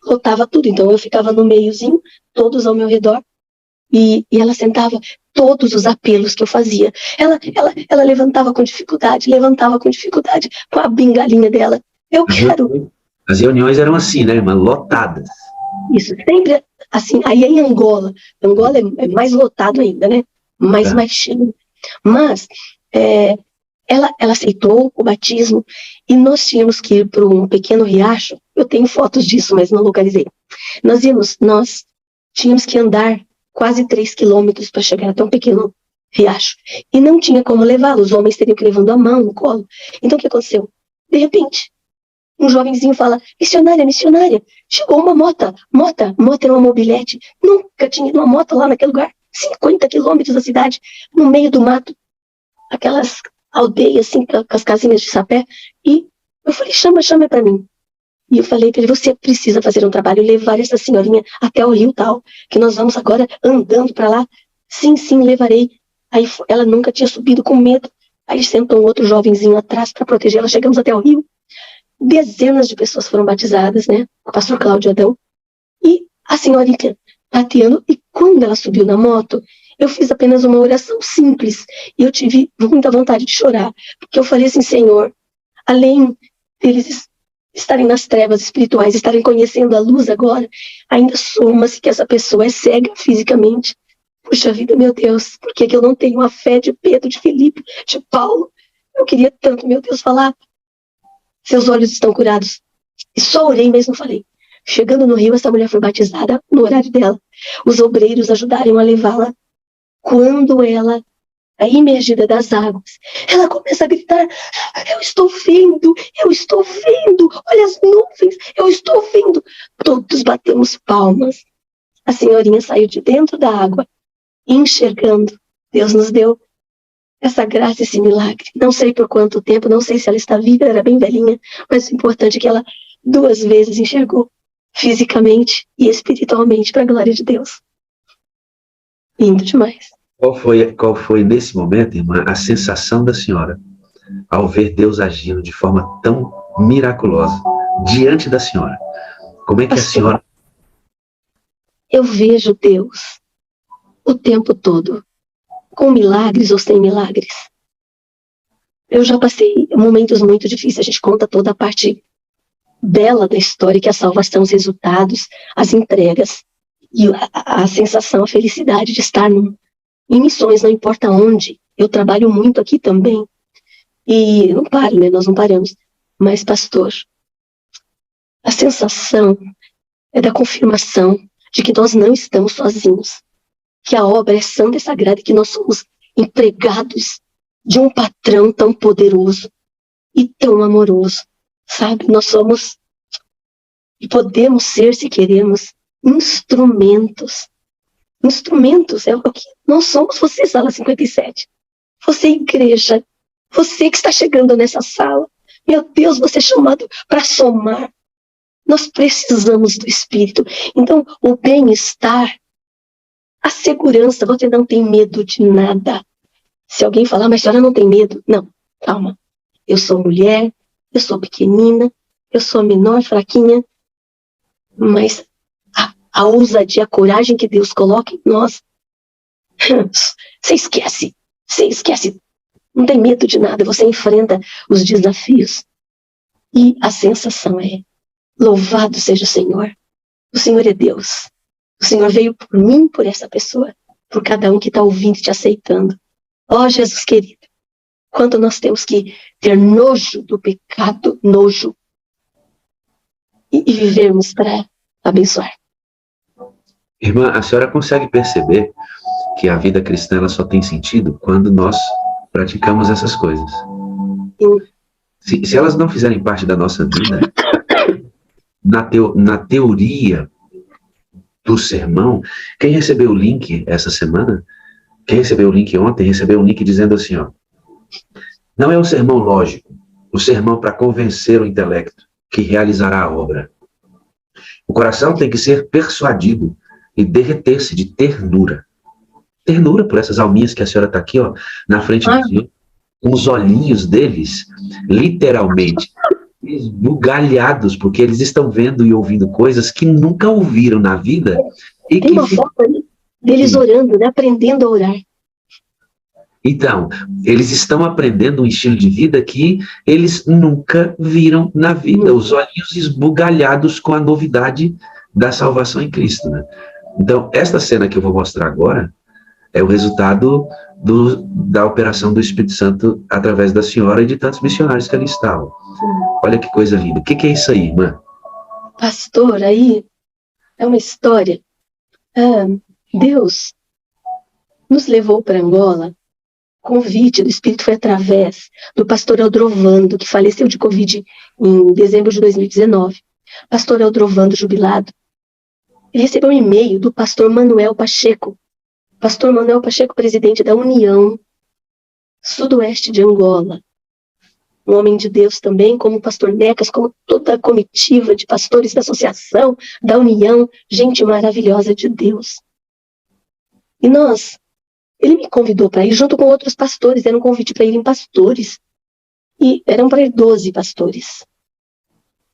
lotava tudo, então eu ficava no meiozinho, todos ao meu redor, e ela sentava todos os apelos que eu fazia. Ela levantava com dificuldade, com a bengalinha dela. Eu quero. As reuniões eram assim, né, irmã? Lotadas. Isso, sempre assim. Aí em Angola é mais lotado ainda, né? Mais cheio. Mas ela aceitou o batismo e nós tínhamos que ir para um pequeno riacho. Eu tenho fotos disso, mas não localizei. Nós tínhamos que andar quase 3 quilômetros para chegar até um pequeno riacho. E não tinha como levá-lo, os homens teriam que ir levando a mão, no colo. Então o que aconteceu? De repente, um jovenzinho fala, missionária, chegou uma moto era uma mobilete, nunca tinha uma moto lá naquele lugar, 50 quilômetros da cidade, no meio do mato, aquelas aldeias assim, com as casinhas de sapé, e eu falei, chama para mim. E eu falei para ele, você precisa fazer um trabalho, levar essa senhorinha até o rio tal, que nós vamos agora andando para lá. Sim, levarei. Aí ela nunca tinha subido com medo. Aí sentou um outro jovenzinho atrás para protegê-la. Chegamos até o rio. Dezenas de pessoas foram batizadas, né? O pastor Cláudio Adão. E a senhorinha tateando. E quando ela subiu na moto, eu fiz apenas uma oração simples. E eu tive muita vontade de chorar. Porque eu falei assim, Senhor, além deles estarem nas trevas espirituais, estarem conhecendo a luz agora, ainda soma-se que essa pessoa é cega fisicamente. Puxa vida, meu Deus, por que eu não tenho a fé de Pedro, de Filipe, de Paulo? Eu queria tanto, meu Deus, falar. Seus olhos estão curados. E só orei, mas não falei. Chegando no rio, essa mulher foi batizada no horário dela. Os obreiros ajudaram a levá-la. Quando ela, imergida das águas, ela começa a gritar: eu estou vendo, olha as nuvens, eu estou vendo. Todos batemos palmas. A senhorinha saiu de dentro da água, enxergando. Deus nos deu essa graça, esse milagre. Não sei por quanto tempo, não sei se ela está viva, ela era bem velhinha, mas o importante é que ela 2 vezes enxergou, fisicamente e espiritualmente, para a glória de Deus. Lindo demais. Qual foi nesse momento, irmã, a sensação da senhora ao ver Deus agindo de forma tão miraculosa diante da senhora? Como é que a senhora... Eu vejo Deus o tempo todo, com milagres ou sem milagres. Eu já passei momentos muito difíceis, a gente conta toda a parte bela da história, que é a salvação, os resultados, as entregas, e a sensação, a felicidade de estar em missões, não importa onde. Eu trabalho muito aqui também, e não paro, né? Nós não paramos. Mas, pastor, a sensação é da confirmação de que nós não estamos sozinhos, que a obra é santa e sagrada, e que nós somos empregados de um patrão tão poderoso e tão amoroso, sabe? Nós somos, e podemos ser, se queremos, instrumentos. Instrumentos é o que nós somos. Você, sala 57. Você, igreja. Você que está chegando nessa sala. Meu Deus, você é chamado para somar. Nós precisamos do Espírito. Então, o bem-estar, a segurança, você não tem medo de nada. Se alguém falar, mas a senhora não tem medo? Não, calma. Eu sou mulher, eu sou pequenina, eu sou menor, fraquinha, mas a ousadia, a coragem que Deus coloca em nós, você esquece. Não tem medo de nada, você enfrenta os desafios. E a sensação é: louvado seja o Senhor. O Senhor é Deus. O Senhor veio por mim, por essa pessoa, por cada um que está ouvindo e te aceitando. Ó, Jesus querido, quanto nós temos que ter nojo do pecado, nojo, e vivermos para abençoar. Irmã, a senhora consegue perceber que a vida cristã ela só tem sentido quando nós praticamos essas coisas? Se elas não fizerem parte da nossa vida, na teoria do sermão, quem recebeu o link essa semana, quem recebeu o link ontem, recebeu um link dizendo assim, ó, não é o sermão lógico, o sermão para convencer o intelecto que realizará a obra. O coração tem que ser persuadido e derreter-se de ternura. Ternura por essas alminhas que a senhora está aqui, ó, na frente do Senhor, com os olhinhos deles, literalmente, esbugalhados, porque eles estão vendo e ouvindo coisas que nunca ouviram na vida. E tem uma foto ali deles orando, né? Aprendendo a orar. Então, eles estão aprendendo um estilo de vida que eles nunca viram na vida, os olhinhos esbugalhados com a novidade da salvação em Cristo, né? Então, esta cena que eu vou mostrar agora é o resultado da operação do Espírito Santo através da senhora e de tantos missionários que ali estavam. Olha que coisa linda. O que é isso aí, irmã? Pastor, aí é uma história. Deus nos levou para Angola. O convite do Espírito foi através do pastor Eldrovando, que faleceu de Covid em dezembro de 2019. Pastor Eldrovando, jubilado. Ele recebeu um e-mail do pastor Manuel Pacheco. Pastor Manuel Pacheco, presidente da União Sudoeste de Angola. Um homem de Deus também, como o pastor Necas, como toda a comitiva de pastores da associação, da União, gente maravilhosa de Deus. E ele me convidou para ir junto com outros pastores, era um convite para irem pastores. E eram para ir 12 pastores.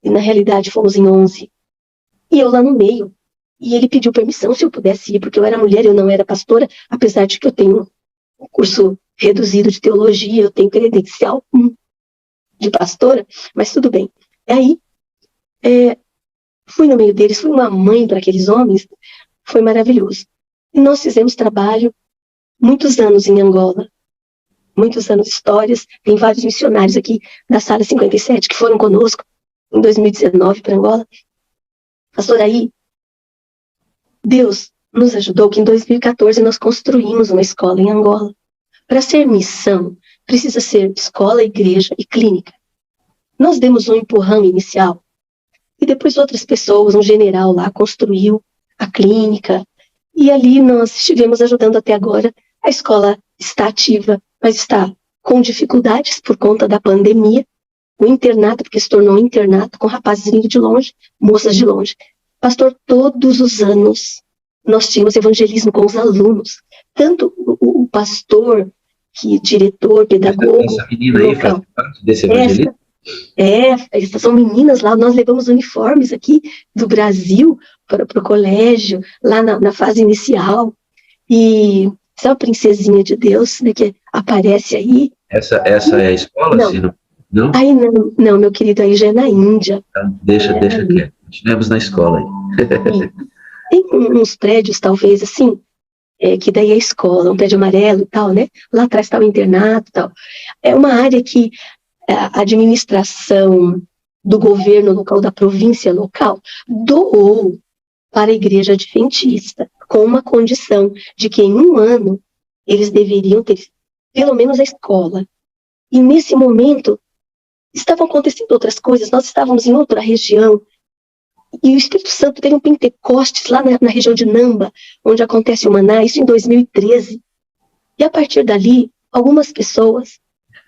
E na realidade fomos em 11. E eu lá no meio. E ele pediu permissão se eu pudesse ir, porque eu era mulher, eu não era pastora, apesar de que eu tenho um curso reduzido de teologia, eu tenho credencial de pastora, mas tudo bem. E aí, fui no meio deles, fui uma mãe para aqueles homens, foi maravilhoso. E nós fizemos trabalho muitos anos em Angola, muitos anos, histórias, tem vários missionários aqui da Sala 57 que foram conosco em 2019 para Angola. Pastor, aí, Deus nos ajudou que em 2014 nós construímos uma escola em Angola. Para ser missão, precisa ser escola, igreja e clínica. Nós demos um empurrão inicial e depois outras pessoas, um general lá, construiu a clínica e ali nós estivemos ajudando até agora. A escola está ativa, mas está com dificuldades por conta da pandemia. O internato, porque se tornou um internato com rapazes vindo de longe, moças de longe. Pastor, todos os anos nós tínhamos evangelismo com os alunos. Tanto o pastor, que diretor, pedagogo. Essa menina aí faz parte desse evangelismo? Essas são meninas lá, nós levamos uniformes aqui do Brasil para o colégio, lá na fase inicial. E essa é a princesinha de Deus, né, que aparece aí. Essa é a escola? Não. Não? Aí não, meu querido, aí já é na Índia. Então, deixa quieto. Continuemos na escola aí. Tem uns prédios, talvez, assim, que daí é escola, um prédio amarelo e tal, né? Lá atrás está o internato e tal. É uma área que a administração do governo local, da província local, doou para a igreja adventista, com uma condição de que em um ano eles deveriam ter pelo menos a escola. E nesse momento estavam acontecendo outras coisas, nós estávamos em outra região, e o Espírito Santo teve um Pentecostes lá na região de Namba, onde acontece o Maná, isso em 2013. E a partir dali, algumas pessoas,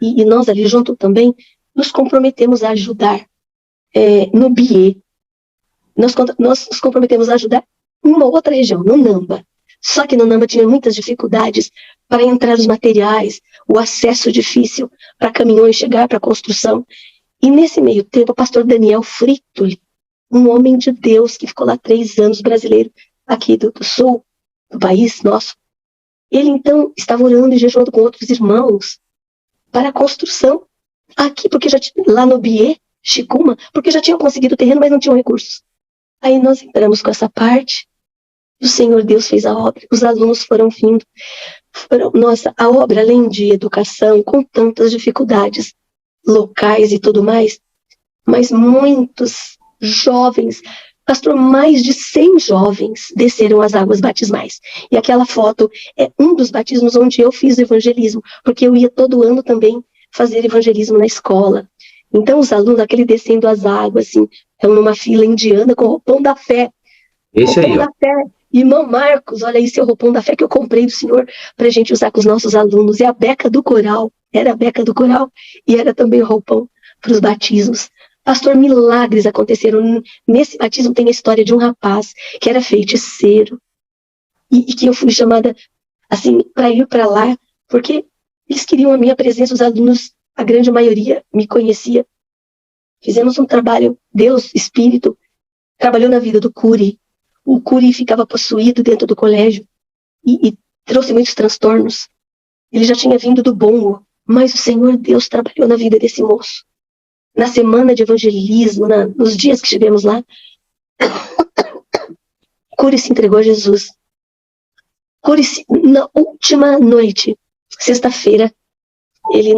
e nós ali junto também, nos comprometemos a ajudar no BIE. Nós nos comprometemos a ajudar em uma outra região, no Namba. Só que no Namba tinha muitas dificuldades para entrar os materiais, o acesso difícil para caminhões chegar para a construção. E nesse meio tempo, o pastor Daniel Fritoli, um homem de Deus que ficou lá 3 anos, brasileiro, aqui do sul do país nosso, ele então estava orando e jejuando com outros irmãos para a construção aqui, porque já tinha, lá no BIE, Chicuma, porque já tinham conseguido o terreno, mas não tinham recursos. Aí nós entramos com essa parte, e o Senhor Deus fez a obra, os alunos foram vindo. Nossa, a obra, além de educação, com tantas dificuldades locais e tudo mais, mas muitos jovens, pastor, mais de 100 jovens desceram as águas batismais. E aquela foto é um dos batismos onde eu fiz evangelismo, porque eu ia todo ano também fazer evangelismo na escola. Então os alunos, aquele descendo as águas, assim, estão numa fila indiana com o roupão da fé. Esse roupão aí, ó. Da fé. Irmão Marcos, olha aí seu roupão da fé que eu comprei do Senhor para a gente usar com os nossos alunos. É a beca do coral, era a beca do coral e era também o roupão para os batismos. Pastor, milagres aconteceram. Nesse batismo tem a história de um rapaz que era feiticeiro e que eu fui chamada assim para ir para lá porque eles queriam a minha presença. Os alunos, a grande maioria, me conhecia. Fizemos um trabalho, Deus, Espírito, trabalhou na vida do Curi. O Curi ficava possuído dentro do colégio e trouxe muitos transtornos. Ele já tinha vindo do Bongo, mas o Senhor Deus trabalhou na vida desse moço. Na semana de evangelismo, nos dias que estivemos lá, Curi se entregou a Jesus. Curi, na última noite, sexta-feira,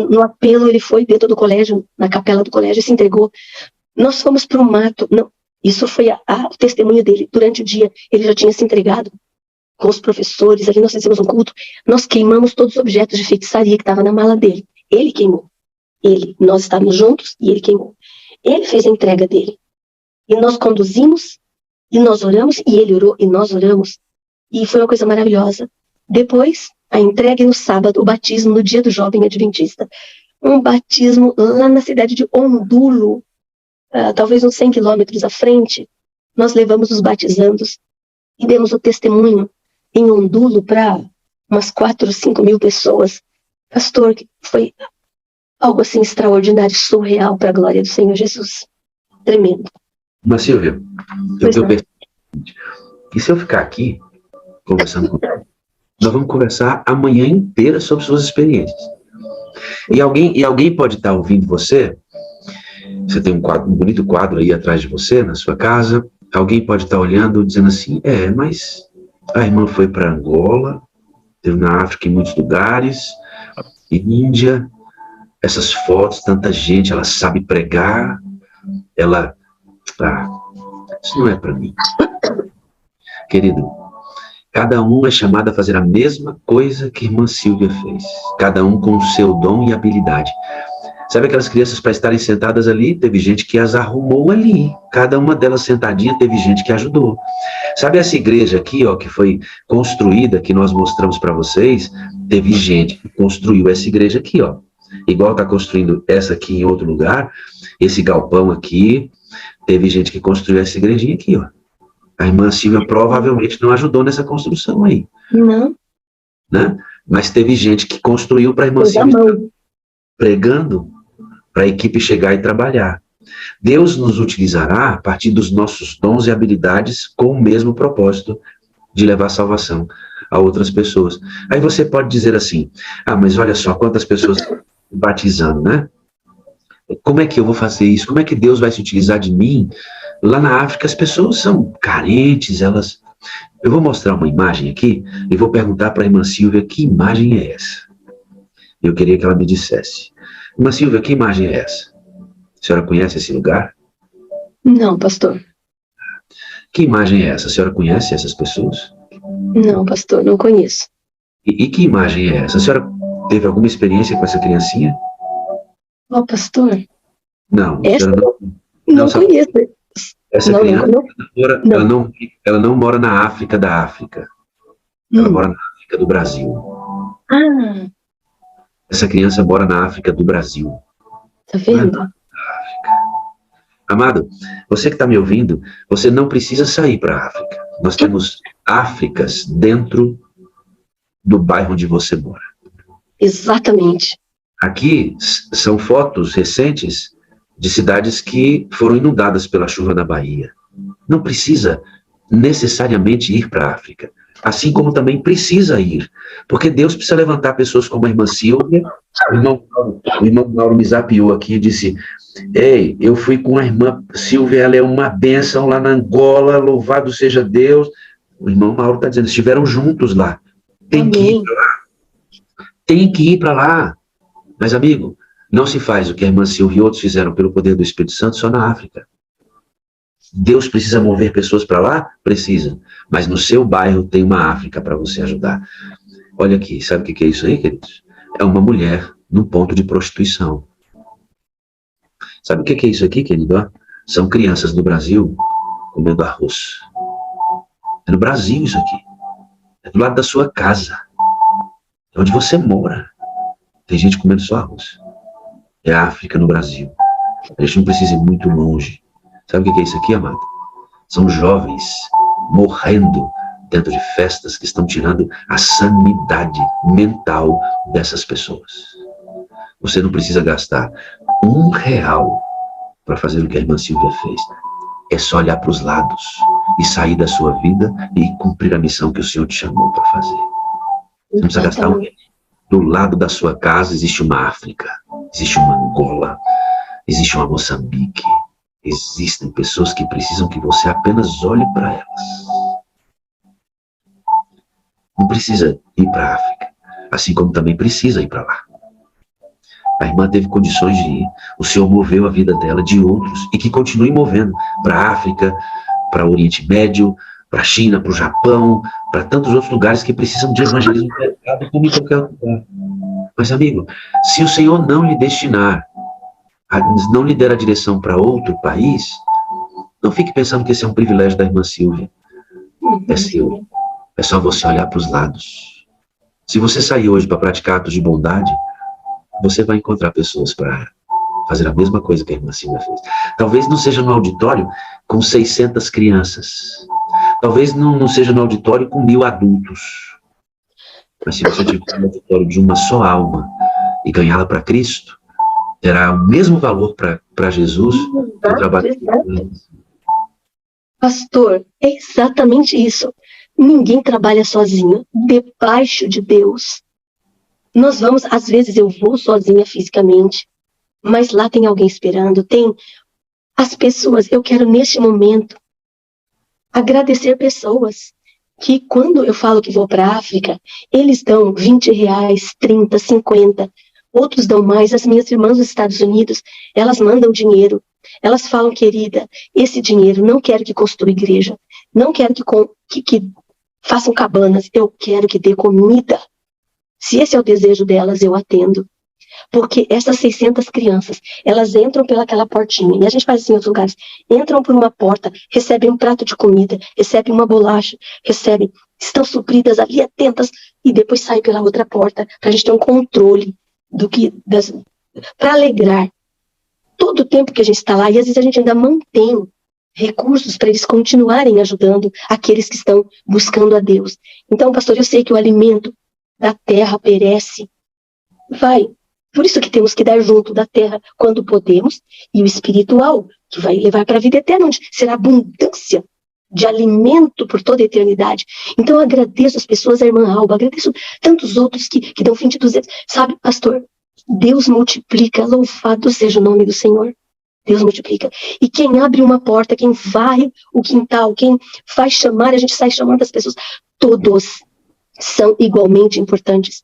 no apelo, ele foi dentro do colégio, na capela do colégio, e se entregou. Nós fomos para o mato. Não, isso foi o testemunho dele. Durante o dia, ele já tinha se entregado com os professores. Ali nós fizemos um culto. Nós queimamos todos os objetos de feitiçaria que estavam na mala dele. Ele queimou. Nós estávamos juntos e ele queimou. Ele fez a entrega dele. E nós conduzimos, e nós oramos, e ele orou, e nós oramos. E foi uma coisa maravilhosa. Depois, a entrega no sábado, o batismo no dia do jovem adventista. Um batismo lá na cidade de Ondulo, talvez uns 100 quilômetros à frente. Nós levamos os batizandos e demos o testemunho em Ondulo para umas 4 ou 5 mil pessoas. Pastor, foi algo assim extraordinário, surreal para a glória do Senhor Jesus. Tremendo. Mas Silvia, eu percebo. E se eu ficar aqui conversando com você, nós vamos conversar a manhã inteira sobre suas experiências. E alguém pode estar ouvindo você Você tem um bonito quadro aí atrás de você, na sua casa. Alguém pode estar olhando, dizendo assim, mas a irmã foi para Angola, esteve na África em muitos lugares, Índia, essas fotos, tanta gente, ela sabe pregar, ela... isso não é para mim. Querido, cada um é chamado a fazer a mesma coisa que a irmã Silvia fez. Cada um com o seu dom e habilidade. Sabe aquelas crianças para estarem sentadas ali? Teve gente que as arrumou ali. Cada uma delas sentadinha, teve gente que ajudou. Sabe essa igreja aqui, ó, que foi construída, que nós mostramos para vocês? Teve gente que construiu essa igreja aqui, ó. Igual está construindo essa aqui em outro lugar, esse galpão aqui, teve gente que construiu essa igrejinha aqui, ó. A irmã Silvia provavelmente não ajudou nessa construção aí. Não. Né? Mas teve gente que construiu para a irmã Silvia pregando, para a equipe chegar e trabalhar. Deus nos utilizará a partir dos nossos dons e habilidades com o mesmo propósito de levar salvação a outras pessoas. Aí você pode dizer assim, mas olha só, quantas pessoas batizando, né? Como é que eu vou fazer isso? Como é que Deus vai se utilizar de mim? Lá na África as pessoas são carentes, elas... Eu vou mostrar uma imagem aqui e vou perguntar para a irmã Silvia que imagem é essa. Eu queria que ela me dissesse. Irmã Silvia, que imagem é essa? A senhora conhece esse lugar? Não, pastor. Que imagem é essa? A senhora conhece essas pessoas? Não, pastor, não conheço. E que imagem é essa? A senhora teve alguma experiência com essa criancinha? Pastor. Não, essa a senhora não conheço. Essa criança, ela não mora na África da África. Ela mora na África do Brasil. Essa criança mora na África do Brasil. Tá vendo? Amado, você que está me ouvindo, você não precisa sair para a África. Nós temos Áfricas dentro do bairro onde você mora. Exatamente. Aqui são fotos recentes de cidades que foram inundadas pela chuva da Bahia. Não precisa necessariamente ir para a África, assim como também precisa ir, porque Deus precisa levantar pessoas como a irmã Silvia. O irmão Mauro me zapiou aqui e disse, eu fui com a irmã Silvia, ela é uma bênção lá na Angola, louvado seja Deus. O irmão Mauro está dizendo, estiveram juntos lá. Tem que ir para lá. Tem que ir para lá. Mas, amigo, não se faz o que a irmã Silvia e outros fizeram pelo poder do Espírito Santo só na África. Deus precisa mover pessoas para lá? Precisa. Mas no seu bairro tem uma África para você ajudar. Olha aqui, sabe o que é isso aí, queridos? É uma mulher num ponto de prostituição. Sabe o que é isso aqui, querido? São crianças do Brasil comendo arroz. É no Brasil isso aqui. É do lado da sua casa. É onde você mora. Tem gente comendo só arroz. É a África no Brasil. A gente não precisa ir muito longe. Sabe o que é isso aqui, amado? São jovens morrendo dentro de festas que estão tirando a sanidade mental dessas pessoas. Você não precisa gastar R$1 para fazer o que a irmã Silvia fez. É só olhar para os lados e sair da sua vida e cumprir a missão que o Senhor te chamou para fazer. Você não precisa gastar R$1. Do lado da sua casa existe uma África, existe uma Angola, existe uma Moçambique. Existem pessoas que precisam que você apenas olhe para elas. Não precisa ir para a África, assim como também precisa ir para lá. A irmã teve condições de ir, o Senhor moveu a vida dela, de outros, e que continue movendo para a África, para o Oriente Médio, para a China, para o Japão, para tantos outros lugares que precisam de evangelismo pregado como em qualquer outro lugar. Mas, amigo, se o Senhor não lhe destinar, não lhe der a direção para outro país, não fique pensando que esse é um privilégio da irmã Silvia. É seu. É só você olhar para os lados. Se você sair hoje para praticar atos de bondade, você vai encontrar pessoas para fazer a mesma coisa que a irmã Silvia fez. Talvez não seja no auditório com 600 crianças. Talvez não seja no auditório com 1000 adultos. Mas se você tiver no auditório de uma só alma e ganhá-la para Cristo, terá o mesmo valor para Jesus que o trabalho. Pastor, é exatamente isso. Ninguém trabalha sozinho, debaixo de Deus. Nós vamos, às vezes eu vou sozinha fisicamente, Mas lá tem alguém esperando, tem as pessoas. Eu quero, neste momento, agradecer pessoas que, quando eu falo que vou para a África, eles dão R$20, 30, 50, outros dão mais. As minhas irmãs nos Estados Unidos, elas mandam dinheiro. Elas falam, querida, esse dinheiro não quero que construa igreja, não quero que façam cabanas, eu quero que dê comida. Se esse é o desejo delas, eu atendo. Porque essas 600 crianças, elas entram pelaquela portinha, e a gente faz assim em outros lugares, entram por uma porta, recebem um prato de comida, recebem uma bolacha, estão supridas ali, atentas, e depois saem pela outra porta, para a gente ter um controle para alegrar todo o tempo que a gente está lá, e às vezes a gente ainda mantém recursos para eles continuarem ajudando aqueles que estão buscando a Deus. Então, pastor, eu sei que o alimento da terra perece, por isso que temos que dar junto da terra quando podemos, e o espiritual, que vai levar para a vida eterna, onde será abundância de alimento por toda a eternidade. Então eu agradeço as pessoas, a irmã Alba, agradeço tantos outros que dão 200. Sabe, pastor, Deus multiplica, louvado seja o nome do Senhor. Deus multiplica. E quem abre uma porta, quem varre o quintal, quem faz chamar, a gente sai chamando as pessoas, todos são igualmente importantes.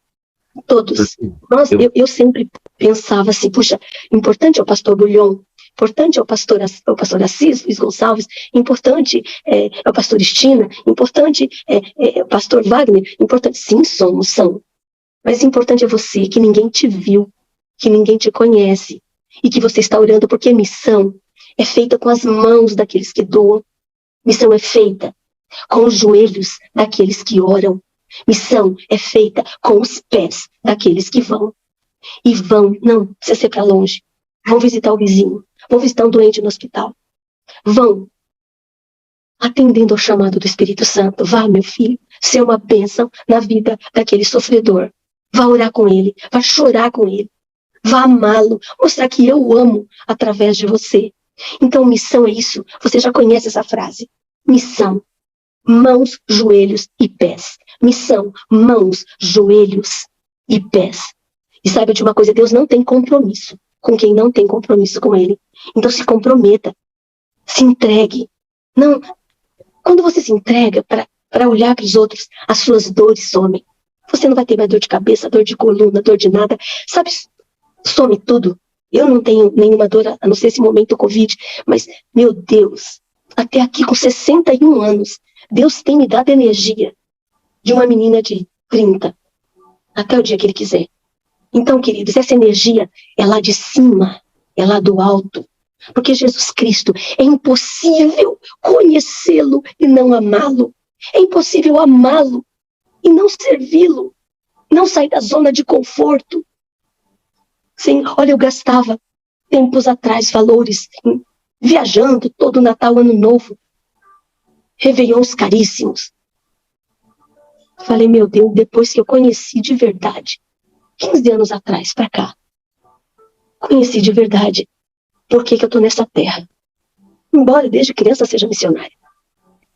Todos. Nossa, eu sempre pensava assim, puxa, importante é o pastor Bulhon, importante é o pastor Assis, Luiz Gonçalves, importante é o pastor Estina, importante é o pastor Wagner, importante, sim, são. Mas importante é você, que ninguém te viu, que ninguém te conhece, e que você está orando, porque missão é feita com as mãos daqueles que doam, missão é feita com os joelhos daqueles que oram, missão é feita com os pés daqueles que vão. E vão, não precisa ser para longe, vão visitar o vizinho, vão visitar um doente no hospital, vão atendendo ao chamado do Espírito Santo. Vá, meu filho, ser uma bênção na vida daquele sofredor. Vá orar com ele, vá chorar com ele, vá amá-lo, mostrar que eu o amo através de você. Então missão é isso, você já conhece essa frase, missão. Mãos, joelhos e pés. Missão, mãos, joelhos e pés. E saiba de uma coisa, Deus não tem compromisso com quem não tem compromisso com Ele. Então se comprometa, se entregue. Não, quando você se entrega para olhar para os outros, as suas dores somem. Você não vai ter mais dor de cabeça, dor de coluna, dor de nada. Sabe, some tudo. Eu não tenho nenhuma dor, a não ser esse momento Covid, mas, meu Deus, até aqui com 61 anos, Deus tem me dado energia de uma menina de 30, até o dia que Ele quiser. Então, queridos, essa energia é lá de cima, é lá do alto. Porque Jesus Cristo, é impossível conhecê-lo e não amá-lo. É impossível amá-lo e não servi-lo. Não sair da zona de conforto. Sim, olha, eu gastava tempos atrás valores viajando todo Natal, Ano Novo. Réveillons caríssimos. Falei, meu Deus, depois que eu conheci de verdade, 15 anos atrás para cá, conheci de verdade por que eu estou nessa terra. Embora desde criança seja missionária.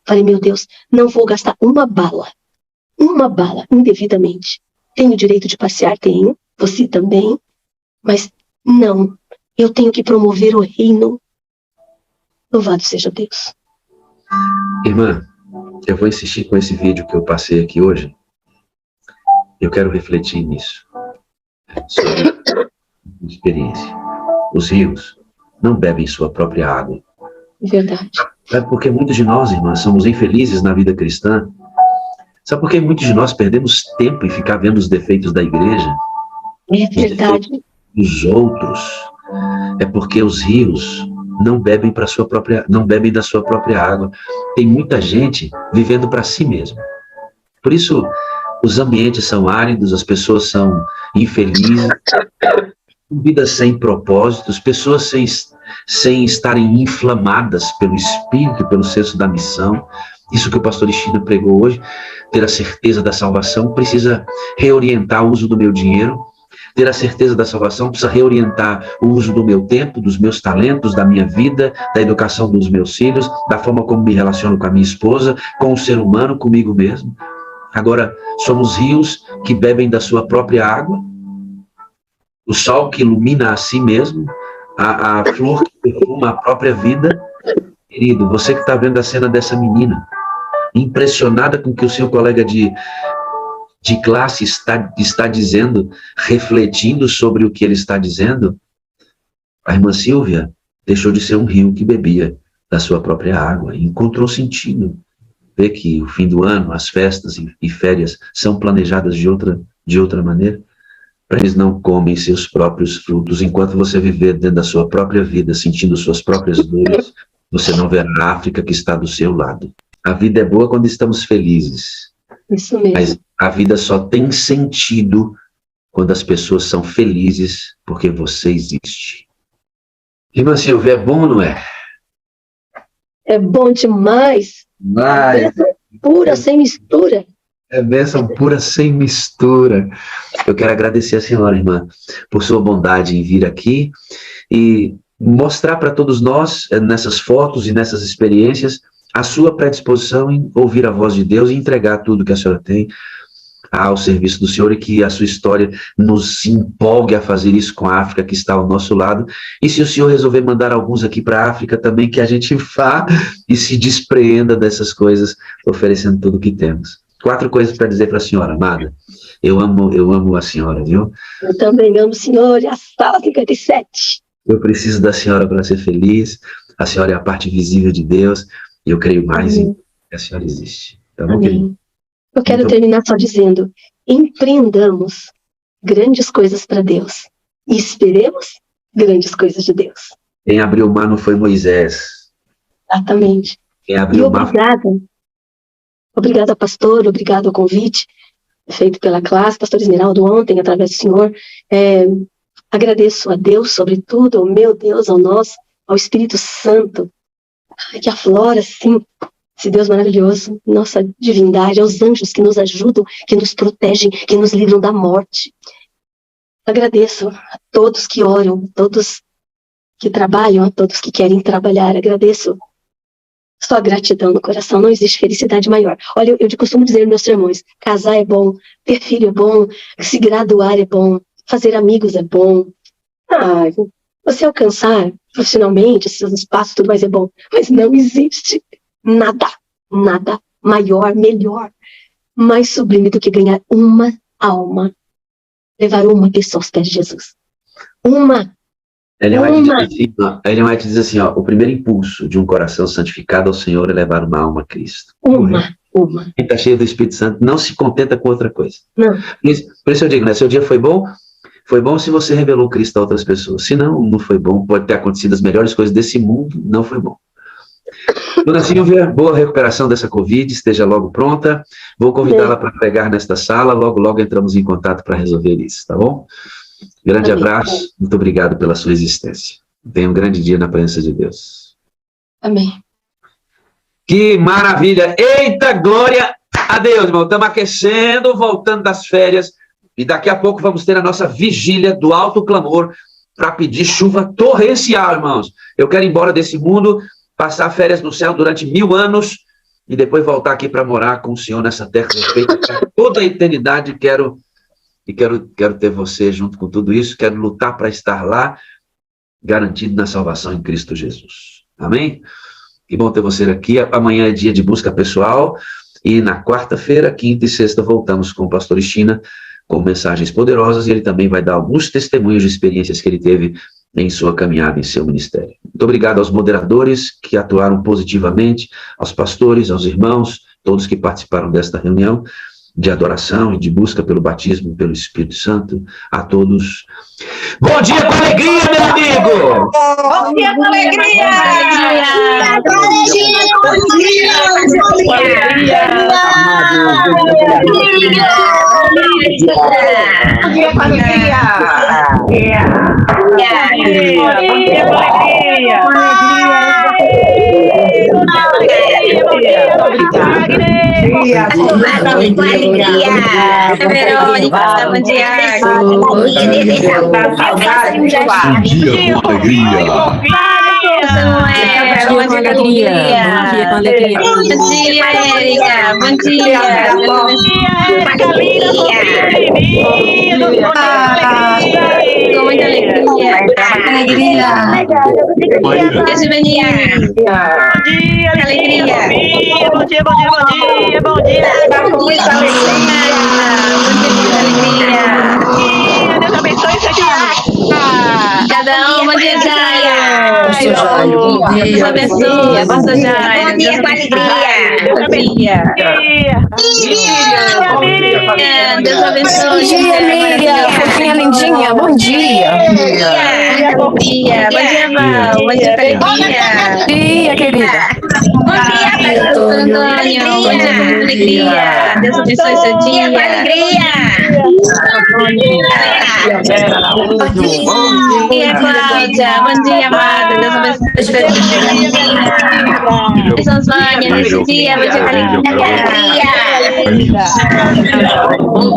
Falei, meu Deus, não vou gastar uma bala indevidamente. Tenho o direito de passear? Tenho, você também, mas não, eu tenho que promover o reino. Louvado seja Deus. Irmã, eu vou insistir com esse vídeo que eu passei aqui hoje. Eu quero refletir nisso. Sobre a experiência. Os rios não bebem sua própria água. Verdade. Sabe por que muitos de nós, irmãs, somos infelizes na vida cristã? Sabe por que muitos de nós perdemos tempo em ficar vendo os defeitos da igreja? É verdade. Dos outros. É porque os rios não bebem da sua própria água. Tem muita gente vivendo para si mesmo. Por isso, os ambientes são áridos, as pessoas são infelizes, vidas sem propósitos, pessoas sem estarem inflamadas pelo Espírito, pelo senso da missão. Isso que o pastor Estina pregou hoje, ter a certeza da salvação, precisa reorientar o uso do meu dinheiro. Ter a certeza da salvação precisa reorientar o uso do meu tempo, dos meus talentos, da minha vida, da educação dos meus filhos, da forma como me relaciono com a minha esposa, com o ser humano, comigo mesmo. Agora, somos rios que bebem da sua própria água. o sol que ilumina a si mesmo, a flor que perfuma a própria vida. Querido, você que está vendo a cena dessa menina, impressionada com o que o seu colega de classe está dizendo, refletindo sobre o que ele está dizendo, a irmã Silvia deixou de ser um rio que bebia da sua própria água e encontrou sentido. Vê que o fim do ano, as festas e férias são planejadas de outra maneira. Eles não comem seus próprios frutos. Enquanto você viver dentro da sua própria vida, sentindo suas próprias dores, você não verá a África que está do seu lado. A vida é boa quando estamos felizes. Isso mesmo. Mas a vida só tem sentido quando as pessoas são felizes porque você existe. Irmã Silvia, é bom ou não é? É bom demais. Mas Pura, sem mistura. é bênção pura, sem mistura. Eu quero agradecer a senhora, irmã, por sua bondade em vir aqui e mostrar para todos nós, nessas fotos e nessas experiências, a sua predisposição em ouvir a voz de Deus e entregar tudo que a senhora tem ao serviço do Senhor, e que a sua história nos empolgue a fazer isso com a África que está ao nosso lado. E se o Senhor resolver mandar alguns aqui para a África também, que a gente vá e se despreenda dessas coisas, oferecendo tudo o que temos. 4 coisas para dizer para a senhora, amada. Eu amo a senhora, viu? Eu também amo o Senhor e a sala 57. Eu preciso da senhora para ser feliz. A senhora é a parte visível de Deus. E eu creio mais em que a senhora existe. Tá bom, querido? Eu quero terminar só dizendo: empreendamos grandes coisas para Deus e esperemos grandes coisas de Deus. Quem abriu o mar não foi Moisés. Exatamente. Quem abriu o mar... Obrigada, pastor, obrigado ao convite feito pela classe, pastor Esmeraldo, ontem, através do senhor. Agradeço a Deus, sobretudo, ao meu Deus, ao nosso, ao Espírito Santo, que aflora, sim, esse Deus maravilhoso, nossa divindade, aos anjos que nos ajudam, que nos protegem, que nos livram da morte. Agradeço a todos que oram, a todos que trabalham, a todos que querem trabalhar. Agradeço. Só gratidão no coração, não existe felicidade maior. Olha, eu costumo dizer nos meus sermões: casar é bom, ter filho é bom, se graduar é bom, fazer amigos é bom. Você alcançar profissionalmente, esses espaços, tudo mais é bom. Mas não existe nada maior, melhor, mais sublime do que ganhar uma alma, levar uma pessoa aos pés de Jesus. Ele vai te dizer assim, ó, o primeiro impulso de um coração santificado ao Senhor é levar uma alma a Cristo. Uma. Quem está cheio do Espírito Santo não se contenta com outra coisa. Não. Por isso eu digo, né, seu dia foi bom? Foi bom se você revelou Cristo a outras pessoas. Se não foi bom. Pode ter acontecido as melhores coisas desse mundo, não foi bom. Dona Silvia, boa recuperação dessa Covid, esteja logo pronta. Vou convidá-la para pregar nesta sala, logo entramos em contato para resolver isso, tá bom? Grande abraço, muito obrigado pela sua existência. Tenha um grande dia na presença de Deus. Amém. Que maravilha! Eita, glória a Deus, irmão. Estamos aquecendo, voltando das férias, e daqui a pouco vamos ter a nossa vigília do alto clamor para pedir chuva torrencial, irmãos. Eu quero ir embora desse mundo, passar férias no céu durante 1000 anos e depois voltar aqui para morar com o Senhor nessa terra perfeita por toda a eternidade. Quero ter você junto com tudo isso. Quero lutar para estar lá, garantido na salvação em Cristo Jesus. Amém? Que bom ter você aqui. Amanhã é dia de busca pessoal e na quarta-feira, quinta e sexta voltamos com o pastor Estina com mensagens poderosas, e ele também vai dar alguns testemunhos de experiências que ele teve em sua caminhada, em seu ministério. Muito obrigado aos moderadores que atuaram positivamente, aos pastores, aos irmãos, todos que participaram desta reunião de adoração e de busca pelo batismo pelo Espírito Santo. A todos, bom dia com alegria, meu amigo! Bom dia com alegria! Bom dia, Beijo, Beninha. Bom dia, Alegria. Bom dia, bom dia, bom dia, bom dia. Com muita alegria. Bom dia, com muita alegria. Deus abençoe seu dia. Cada um, bom dia, Jairo. Pastor Jairo, bom dia. Deus abençoe, Pastor Jairo. Bom dia com alegria. Bom dia. Deus abençoe. Bom dia, Miriam. Fofinha lindinha. Bom dia. Bom dia. Bom dia, Val. Bom dia, alegria. Bom dia, querida. Bom dia, Antônio. Bom dia, com muita alegria. Deus abençoe seu dia. Com alegria. Bom dia, Cláudia. Bom dia, amada. Deus abençoe seu dia. São Vânia, nesse dia. Bom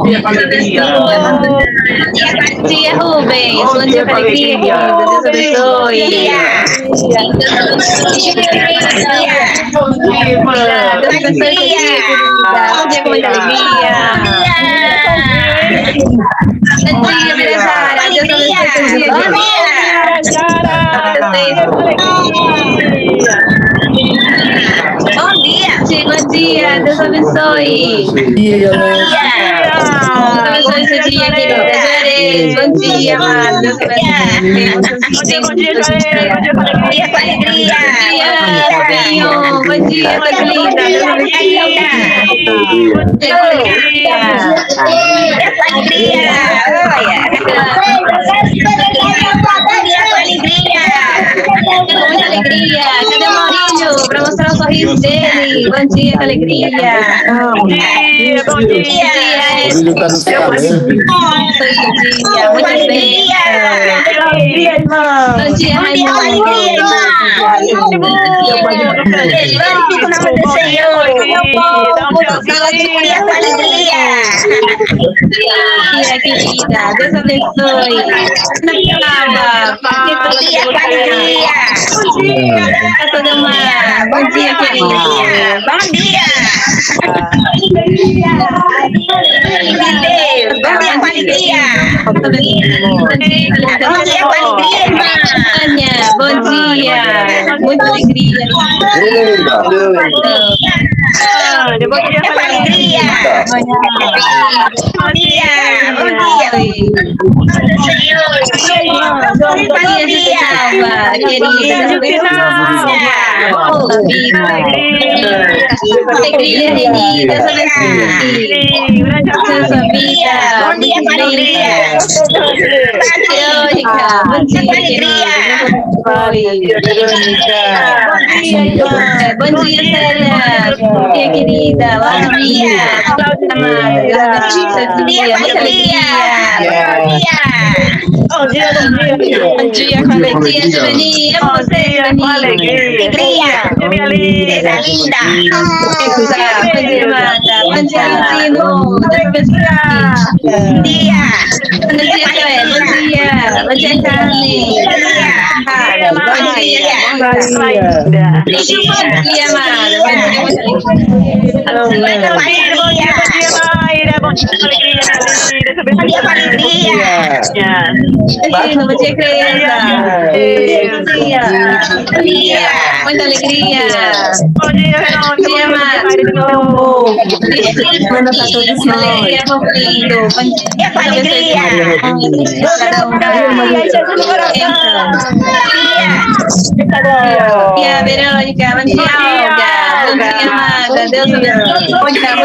dia, alegria. Bom dia, Rubens. Bom dia, alegria. Deus abençoe. Bom dia, com muita alegria. Bom dia, Mirajara. Deus abençoe seu dia. Bom dia. Bom dia, Deus abençoe. Deus abençoe seu dia, querida. Juarez, bom dia, amada. Deus abençoe. Bom dia, com alegria. Bom dia com alegria. Bom dia, coisa linda. Deus abençoe. Bom dia, com alegria. Com muita alegria. Cadê o Maurício? Para mostrar o sorriso dele. Bom dia, com alegria. Bom dia, bom dia. Ele tá no céu, né? Muitas bênçãos. Bom dia, Raimundo. Glorifica o nome do Senhor. Alegria com alegria. Querida, Deus abençoe. Calma. Bom dia com alegria. Bom dia, querida. Bom dia. Deus, bom dia com alegria. Bom dia com alegria, irmã. Tânia, bom dia. Muita alegria. Bom dia com alegria. Bom dia. Bom dia. Bom dia. Salva, querida. Alegria, Reni. Deus abençoe sua vida. Bom dia com alegria. Verônica, bom dia, querida. Bom dia, Célia. Bom dia, querida. Lavinha. Amada, Deus abençoe seu dia. Muita alegria. Bom dia, Bom dia, com alegria, Giovanni. Amo você, Giovanni. Alegria. minha linda. Linda. Bom dia, amada. Bom dia, Luzino. Deus abençoe. Bom dia. Bom dia, Joel. Bom dia. Bom dia, Carmen. Bom dia. Bom dia, amada. Bom dia, muita alegria. Bom dia, alegria. Bom dia com alegria. Bom dia, Creza. Bom dia. Muita alegria. Bom dia, Bom dia, amada. Manda pra todos nós. Alegria, lindo. Bom dia, Com alegria. cada um da Bom dia, Verônica. Bom dia, Olga. Bom dia, amada. Deus abençoe. Bom dia,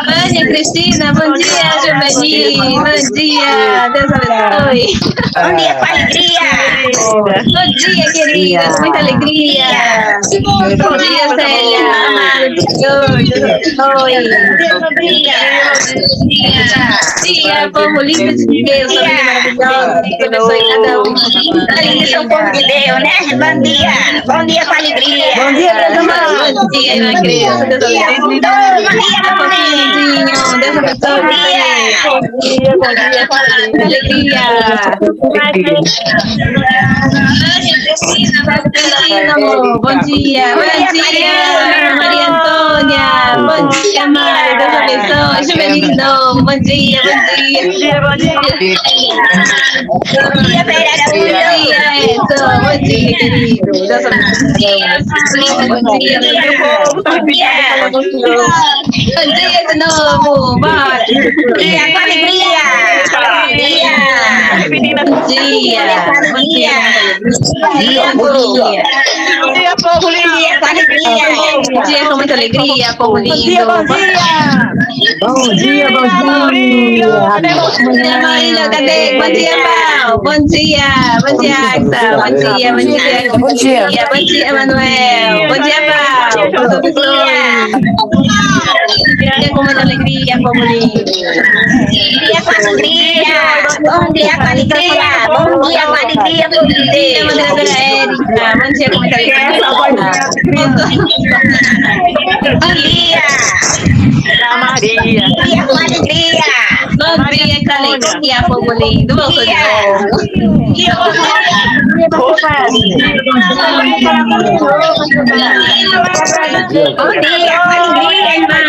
Vânia, Cristina. Bom dia, Giovanni. Bom dia. Deus abençoe. Bom dia com alegria. Bom dia, querida. Muita alegria. Bom dia, Célia. Amada de Deus. Deus abençoe. Bom dia, povo lindo de Deus. Família maravilhosa. Deus abençoe cada um. Esse é o povo de Deus, né? Bom dia. Bom dia com alegria. Bom dia, meus amados. Bom dia, minha criança. Deus abençoe. Bom dia, Deus abençoe. Bom dia, alegria. Bom dia, Maria Antônia. Bom dia, Maria. Deus abençoe. Juvenil de novo. Bom dia, bom dia. Bom dia. Bom dia, vereador. Bom dia, Edson. Bom dia, querido. Deus abençoe. Bom dia, meu povo. Bom dia. Bom dia de novo. Bora. Bom dia, com alegria. Bom dia. Bom dia. Bom dia. Bom dia. Bom dia, povo Bom lindo. dia, com alegria. Bom dia, com muita alegria, povo lindo. Bom dia. Bom dia, bom Maurílio. Cadê Bom dia, Marília, cadê? Bom dia, Val. Bom dia, Agatha. Bom dia, bom dia. Bom dia, bom dia, Manuel. Bom dia, Val. Deus abençoe. Bom dia com muita alegria, povo lindo. Bom dia com alegria. Bom dia com alegria. Bom dia com alegria, povo lindo. Bom dia, moderadora Érica. Bom dia com muita alegria. Bom dia. Maria. Bom dia com alegria. Bom dia com alegria, povo lindo. Bom dia. Bom dia com alegria, irmã.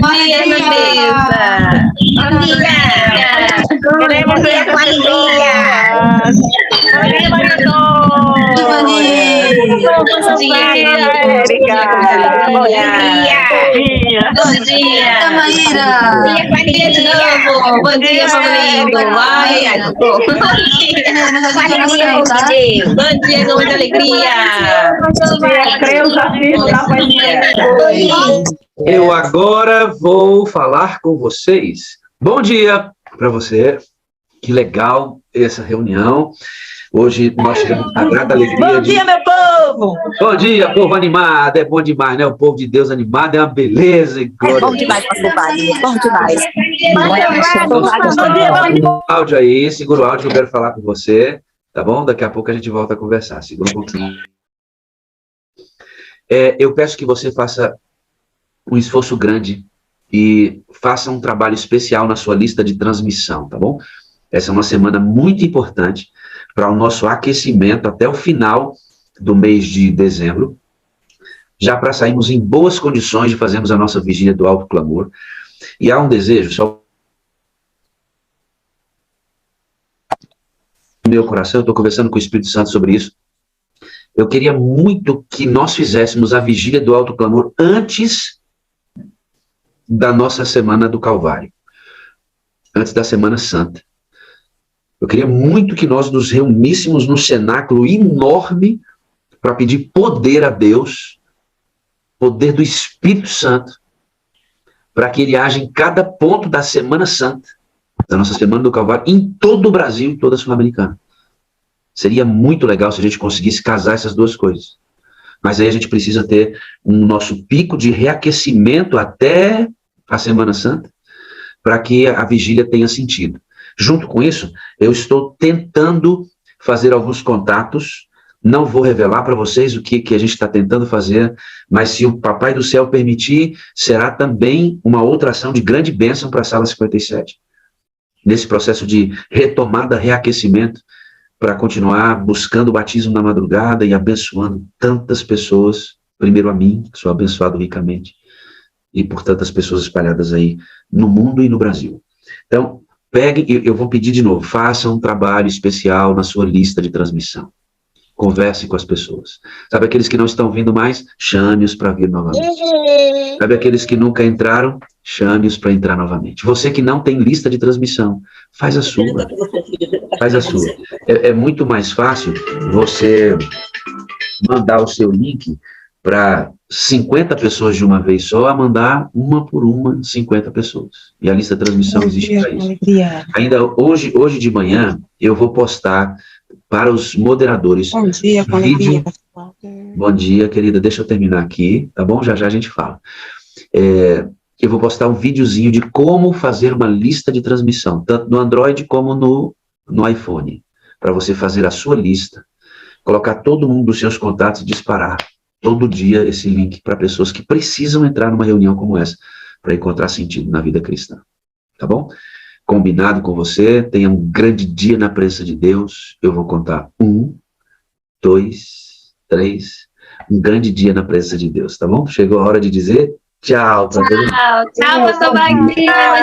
Bom dia, Nandesa. Bom dia. Queremos ver Com alegria. Bom dia, Maritô. Bom dia, querida. Érica. Bom dia. Bom dia. Maíra. Bom dia, com alegria de novo. Bom dia, povo lindo. Ai, ai, bom dia. Com alegria, povo de Deus. Bom dia, com muita alegria. Eu agora vou falar com vocês. Bom dia para você. Que legal essa reunião. Hoje nós tivemos a grata alegria Bom dia, meu povo. Bom dia, povo animado. É bom demais, né? O povo de Deus animado é uma beleza e glória. Bom demais, pastor Wagner. Bom demais. Segura o áudio aí, segura o áudio, eu quero falar com você, tá bom? Daqui a pouco a gente volta a conversar. Segura um pouquinho. Eu peço que você faça um esforço grande e faça um trabalho especial na sua lista de transmissão, tá bom? Essa é uma semana muito importante para o nosso aquecimento até o final do mês de dezembro, já para sairmos em boas condições de fazermos a nossa vigília do alto clamor. E há um desejo, só no meu coração, eu estou conversando com o Espírito Santo sobre isso. Eu queria muito que nós fizéssemos a vigília do alto clamor antes da nossa semana do Calvário, antes da Semana Santa. Eu queria muito que nós nos reuníssemos num cenáculo enorme para pedir poder a Deus, poder do Espírito Santo, para que ele haja em cada ponto da Semana Santa, da nossa Semana do Calvário, em todo o Brasil e toda a Sul-Americana. Seria muito legal se a gente conseguisse casar essas duas coisas. Mas aí a gente precisa ter um nosso pico de reaquecimento até a Semana Santa, para que a vigília tenha sentido. Junto com isso, eu estou tentando fazer alguns contatos. Não vou revelar para vocês o que a gente está tentando fazer, mas se o Papai do Céu permitir, será também uma outra ação de grande bênção para a Sala 57. Nesse processo de retomada, reaquecimento, para continuar buscando o batismo na madrugada e abençoando tantas pessoas, primeiro a mim, que sou abençoado ricamente, e por tantas pessoas espalhadas aí no mundo e no Brasil. Então, peguem, eu vou pedir de novo, façam um trabalho especial na sua lista de transmissão. Converse com as pessoas. Sabe aqueles que não estão vindo mais? Chame-os para vir novamente. Sabe aqueles que nunca entraram? Chame-os para entrar novamente. Você que não tem lista de transmissão, faz a sua. Faz a sua. É muito mais fácil você mandar o seu link para 50 pessoas de uma vez só, a mandar uma por uma 50 pessoas. E a lista de transmissão existe para isso. Ainda hoje de manhã, eu vou postar para os moderadores. Bom dia, vídeo. Bom dia, querida. Deixa eu terminar aqui, tá bom? Já já a gente fala. Eu vou postar um videozinho de como fazer uma lista de transmissão, tanto no Android como no iPhone, para você fazer a sua lista, colocar todo mundo dos seus contatos e disparar todo dia esse link para pessoas que precisam entrar numa reunião como essa, para encontrar sentido na vida cristã. Tá bom? Combinado com você, tenha um grande dia na presença de Deus. Eu vou contar 1, 2, 3. Um grande dia na presença de Deus, tá bom? Chegou a hora de dizer tchau. Tchau, pastor Wagner.